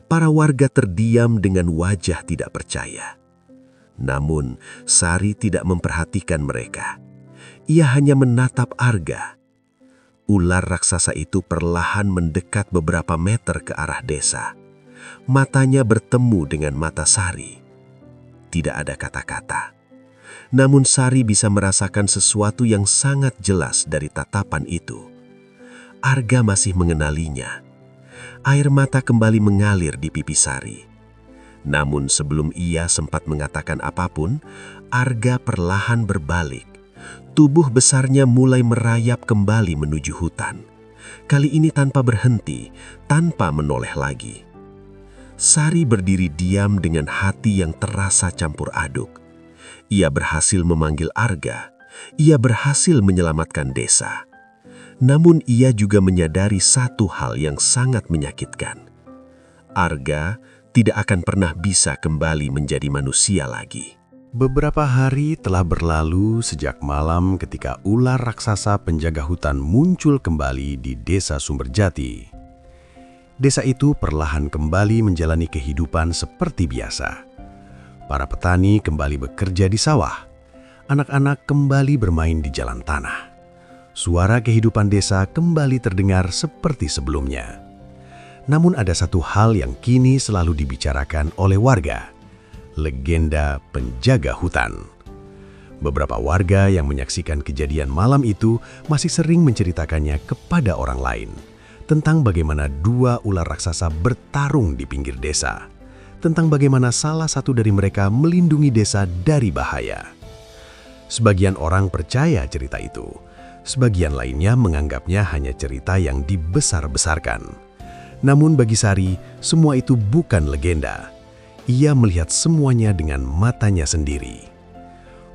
Para warga terdiam dengan wajah tidak percaya. Namun, Sari tidak memperhatikan mereka. Ia hanya menatap Arga. Ular raksasa itu perlahan mendekat beberapa meter ke arah desa. Matanya bertemu dengan mata Sari. Tidak ada kata-kata. Namun Sari bisa merasakan sesuatu yang sangat jelas dari tatapan itu. Arga masih mengenalinya. Air mata kembali mengalir di pipi Sari. Namun sebelum ia sempat mengatakan apapun, Arga perlahan berbalik. Tubuh besarnya mulai merayap kembali menuju hutan. Kali ini tanpa berhenti, tanpa menoleh lagi. Sari berdiri diam dengan hati yang terasa campur aduk. Ia berhasil memanggil Arga. Ia berhasil menyelamatkan desa. Namun ia juga menyadari satu hal yang sangat menyakitkan. Arga tidak akan pernah bisa kembali menjadi manusia lagi. Beberapa hari telah berlalu sejak malam ketika ular raksasa penjaga hutan muncul kembali di desa Sumberjati. Desa itu perlahan kembali menjalani kehidupan seperti biasa. Para petani kembali bekerja di sawah. Anak-anak kembali bermain di jalan tanah. Suara kehidupan desa kembali terdengar seperti sebelumnya. Namun ada satu hal yang kini selalu dibicarakan oleh warga. Legenda penjaga hutan. Beberapa warga yang menyaksikan kejadian malam itu masih sering menceritakannya kepada orang lain tentang bagaimana dua ular raksasa bertarung di pinggir desa, tentang bagaimana salah satu dari mereka melindungi desa dari bahaya. Sebagian orang percaya cerita itu, sebagian lainnya menganggapnya hanya cerita yang dibesar-besarkan. Namun bagi Sari, semua itu bukan legenda. Ia melihat semuanya dengan matanya sendiri.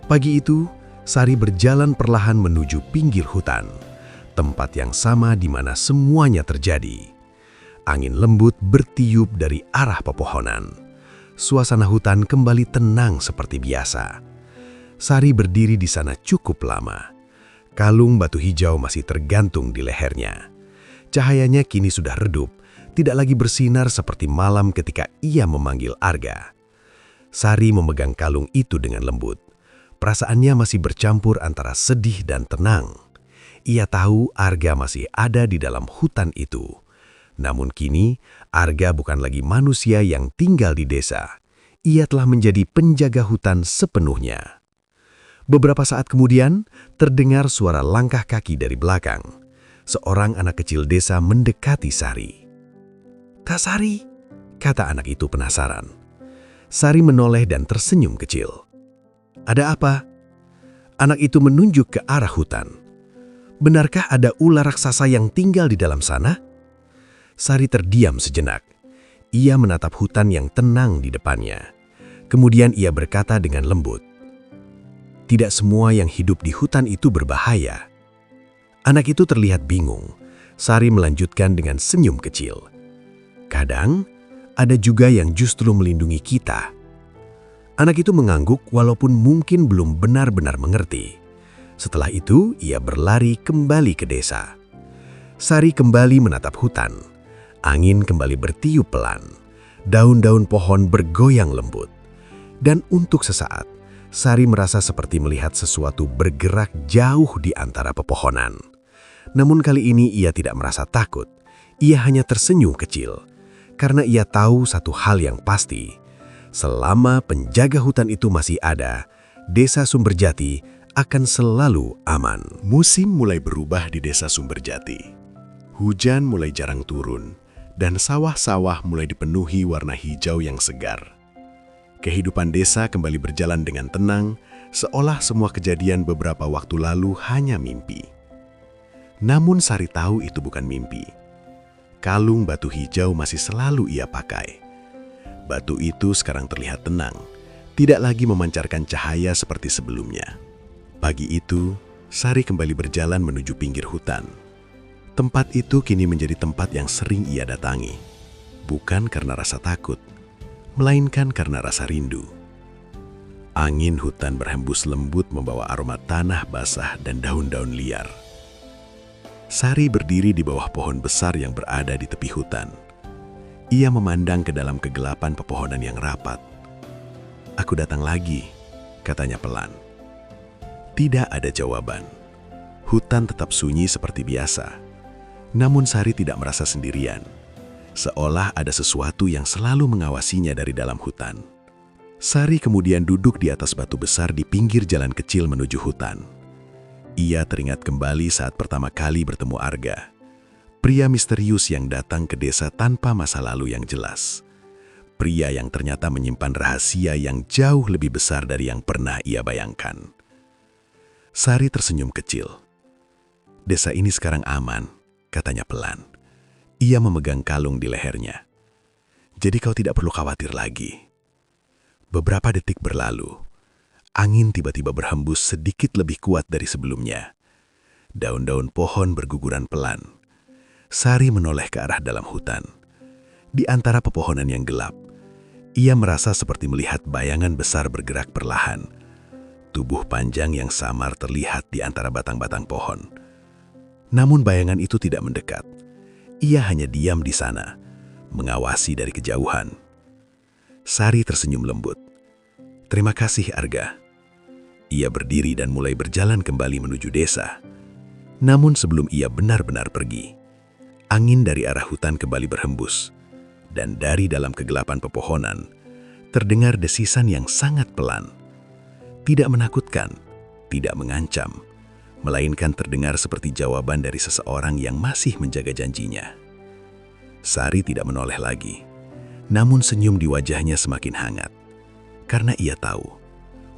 Pagi itu, Sari berjalan perlahan menuju pinggir hutan, tempat yang sama di mana semuanya terjadi. Angin lembut bertiup dari arah pepohonan. Suasana hutan kembali tenang seperti biasa. Sari berdiri di sana cukup lama. Kalung batu hijau masih tergantung di lehernya. Cahayanya kini sudah redup, tidak lagi bersinar seperti malam ketika ia memanggil Arga. Sari memegang kalung itu dengan lembut. Perasaannya masih bercampur antara sedih dan tenang. Ia tahu Arga masih ada di dalam hutan itu. Namun kini, Arga bukan lagi manusia yang tinggal di desa. Ia telah menjadi penjaga hutan sepenuhnya. Beberapa saat kemudian, terdengar suara langkah kaki dari belakang. Seorang anak kecil desa mendekati Sari. "Kak Sari," kata anak itu penasaran. Sari menoleh dan tersenyum kecil. "Ada apa?" Anak itu menunjuk ke arah hutan. "Benarkah ada ular raksasa yang tinggal di dalam sana?" Sari terdiam sejenak. Ia menatap hutan yang tenang di depannya. Kemudian ia berkata dengan lembut, "Tidak semua yang hidup di hutan itu berbahaya." Anak itu terlihat bingung. Sari melanjutkan dengan senyum kecil. "Kadang, ada juga yang justru melindungi kita." Anak itu mengangguk walaupun mungkin belum benar-benar mengerti. Setelah itu, ia berlari kembali ke desa. Sari kembali menatap hutan. Angin kembali bertiup pelan. Daun-daun pohon bergoyang lembut. Dan untuk sesaat, Sari merasa seperti melihat sesuatu bergerak jauh di antara pepohonan. Namun kali ini ia tidak merasa takut. Ia hanya tersenyum kecil. Karena ia tahu satu hal yang pasti. Selama penjaga hutan itu masih ada, desa Sumberjati akan selalu aman. Musim mulai berubah di desa Sumberjati. Hujan mulai jarang turun, dan sawah-sawah mulai dipenuhi warna hijau yang segar. Kehidupan desa kembali berjalan dengan tenang, seolah semua kejadian beberapa waktu lalu hanya mimpi. Namun Sari tahu itu bukan mimpi. Kalung batu hijau masih selalu ia pakai. Batu itu sekarang terlihat tenang, tidak lagi memancarkan cahaya seperti sebelumnya. Pagi itu, Sari kembali berjalan menuju pinggir hutan. Tempat itu kini menjadi tempat yang sering ia datangi. Bukan karena rasa takut, melainkan karena rasa rindu. Angin hutan berhembus lembut membawa aroma tanah basah dan daun-daun liar. Sari berdiri di bawah pohon besar yang berada di tepi hutan. Ia memandang ke dalam kegelapan pepohonan yang rapat. "Aku datang lagi," katanya pelan. Tidak ada jawaban. Hutan tetap sunyi seperti biasa. Namun Sari tidak merasa sendirian. Seolah ada sesuatu yang selalu mengawasinya dari dalam hutan. Sari kemudian duduk di atas batu besar di pinggir jalan kecil menuju hutan. Ia teringat kembali saat pertama kali bertemu Arga, pria misterius yang datang ke desa tanpa masa lalu yang jelas. Pria yang ternyata menyimpan rahasia yang jauh lebih besar dari yang pernah ia bayangkan. Sari tersenyum kecil. "Desa ini sekarang aman," katanya pelan. Ia memegang kalung di lehernya. "Jadi kau tidak perlu khawatir lagi." Beberapa detik berlalu. Angin tiba-tiba berhembus sedikit lebih kuat dari sebelumnya. Daun-daun pohon berguguran pelan. Sari menoleh ke arah dalam hutan. Di antara pepohonan yang gelap, ia merasa seperti melihat bayangan besar bergerak perlahan. Tubuh panjang yang samar terlihat di antara batang-batang pohon. Namun bayangan itu tidak mendekat. Ia hanya diam di sana, mengawasi dari kejauhan. Sari tersenyum lembut. "Terima kasih, Arga." Ia berdiri dan mulai berjalan kembali menuju desa. Namun sebelum ia benar-benar pergi, angin dari arah hutan kembali berhembus. Dan dari dalam kegelapan pepohonan, terdengar desisan yang sangat pelan. Tidak menakutkan, tidak mengancam, melainkan terdengar seperti jawaban dari seseorang yang masih menjaga janjinya. Sari tidak menoleh lagi, namun senyum di wajahnya semakin hangat. Karena ia tahu,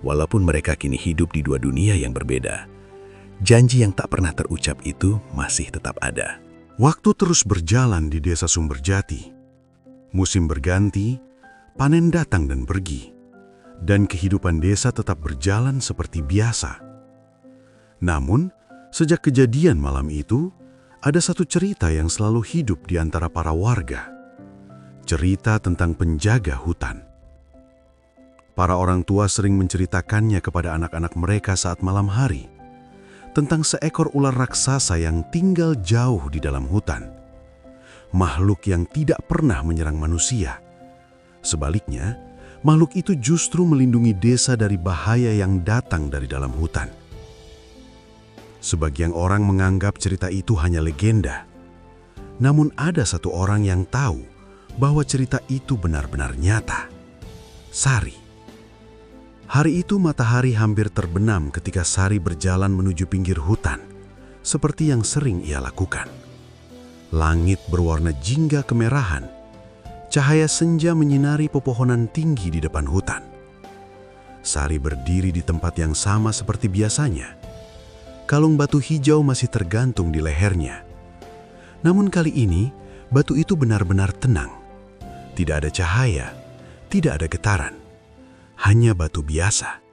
walaupun mereka kini hidup di dua dunia yang berbeda, janji yang tak pernah terucap itu masih tetap ada. Waktu terus berjalan di desa Sumberjati. Musim berganti, panen datang dan pergi, dan kehidupan desa tetap berjalan seperti biasa. Namun, sejak kejadian malam itu, ada satu cerita yang selalu hidup di antara para warga. Cerita tentang penjaga hutan. Para orang tua sering menceritakannya kepada anak-anak mereka saat malam hari, tentang seekor ular raksasa yang tinggal jauh di dalam hutan. Makhluk yang tidak pernah menyerang manusia. Sebaliknya, makhluk itu justru melindungi desa dari bahaya yang datang dari dalam hutan. Sebagian orang menganggap cerita itu hanya legenda. Namun ada satu orang yang tahu bahwa cerita itu benar-benar nyata. Sari. Hari itu matahari hampir terbenam ketika Sari berjalan menuju pinggir hutan, seperti yang sering ia lakukan. Langit berwarna jingga kemerahan. Cahaya senja menyinari pepohonan tinggi di depan hutan. Sari berdiri di tempat yang sama seperti biasanya. Kalung batu hijau masih tergantung di lehernya. Namun kali ini, batu itu benar-benar tenang. Tidak ada cahaya, tidak ada getaran. Hanya batu biasa.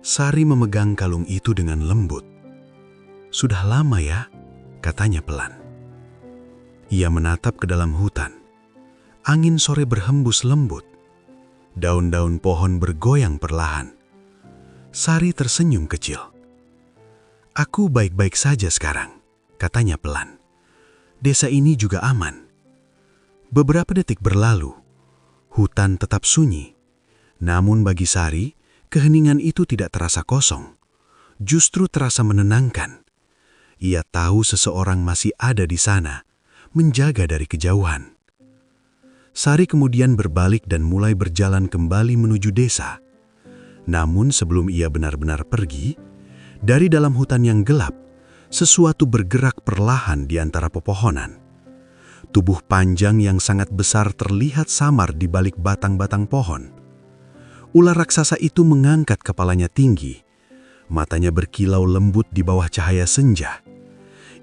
Sari memegang kalung itu dengan lembut. "Sudah lama ya," katanya pelan. Ia menatap ke dalam hutan. Angin sore berhembus lembut. Daun-daun pohon bergoyang perlahan. Sari tersenyum kecil. "Aku baik-baik saja sekarang," katanya pelan. "Desa ini juga aman." Beberapa detik berlalu. Hutan tetap sunyi. Namun bagi Sari, keheningan itu tidak terasa kosong. Justru terasa menenangkan. Ia tahu seseorang masih ada di sana, menjaga dari kejauhan. Sari kemudian berbalik dan mulai berjalan kembali menuju desa. Namun sebelum ia benar-benar pergi, dari dalam hutan yang gelap, sesuatu bergerak perlahan di antara pepohonan. Tubuh panjang yang sangat besar terlihat samar di balik batang-batang pohon. Ular raksasa itu mengangkat kepalanya tinggi. Matanya berkilau lembut di bawah cahaya senja.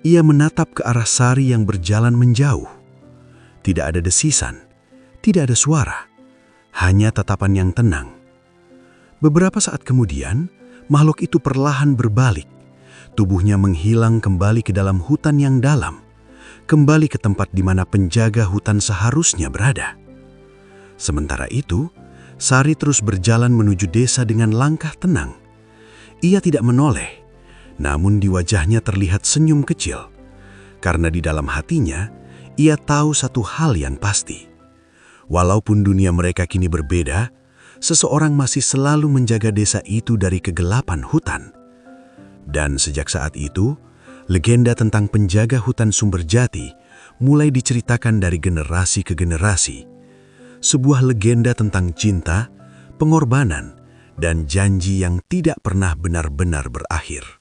Ia menatap ke arah Sari yang berjalan menjauh. Tidak ada desisan, tidak ada suara, hanya tatapan yang tenang. Beberapa saat kemudian, makhluk itu perlahan berbalik. Tubuhnya menghilang kembali ke dalam hutan yang dalam, kembali ke tempat di mana penjaga hutan seharusnya berada. Sementara itu, Sari terus berjalan menuju desa dengan langkah tenang. Ia tidak menoleh, namun di wajahnya terlihat senyum kecil. Karena di dalam hatinya, ia tahu satu hal yang pasti. Walaupun dunia mereka kini berbeda, seseorang masih selalu menjaga desa itu dari kegelapan hutan. Dan sejak saat itu, legenda tentang penjaga hutan Sumberjati mulai diceritakan dari generasi ke generasi. Sebuah legenda tentang cinta, pengorbanan, dan janji yang tidak pernah benar-benar berakhir.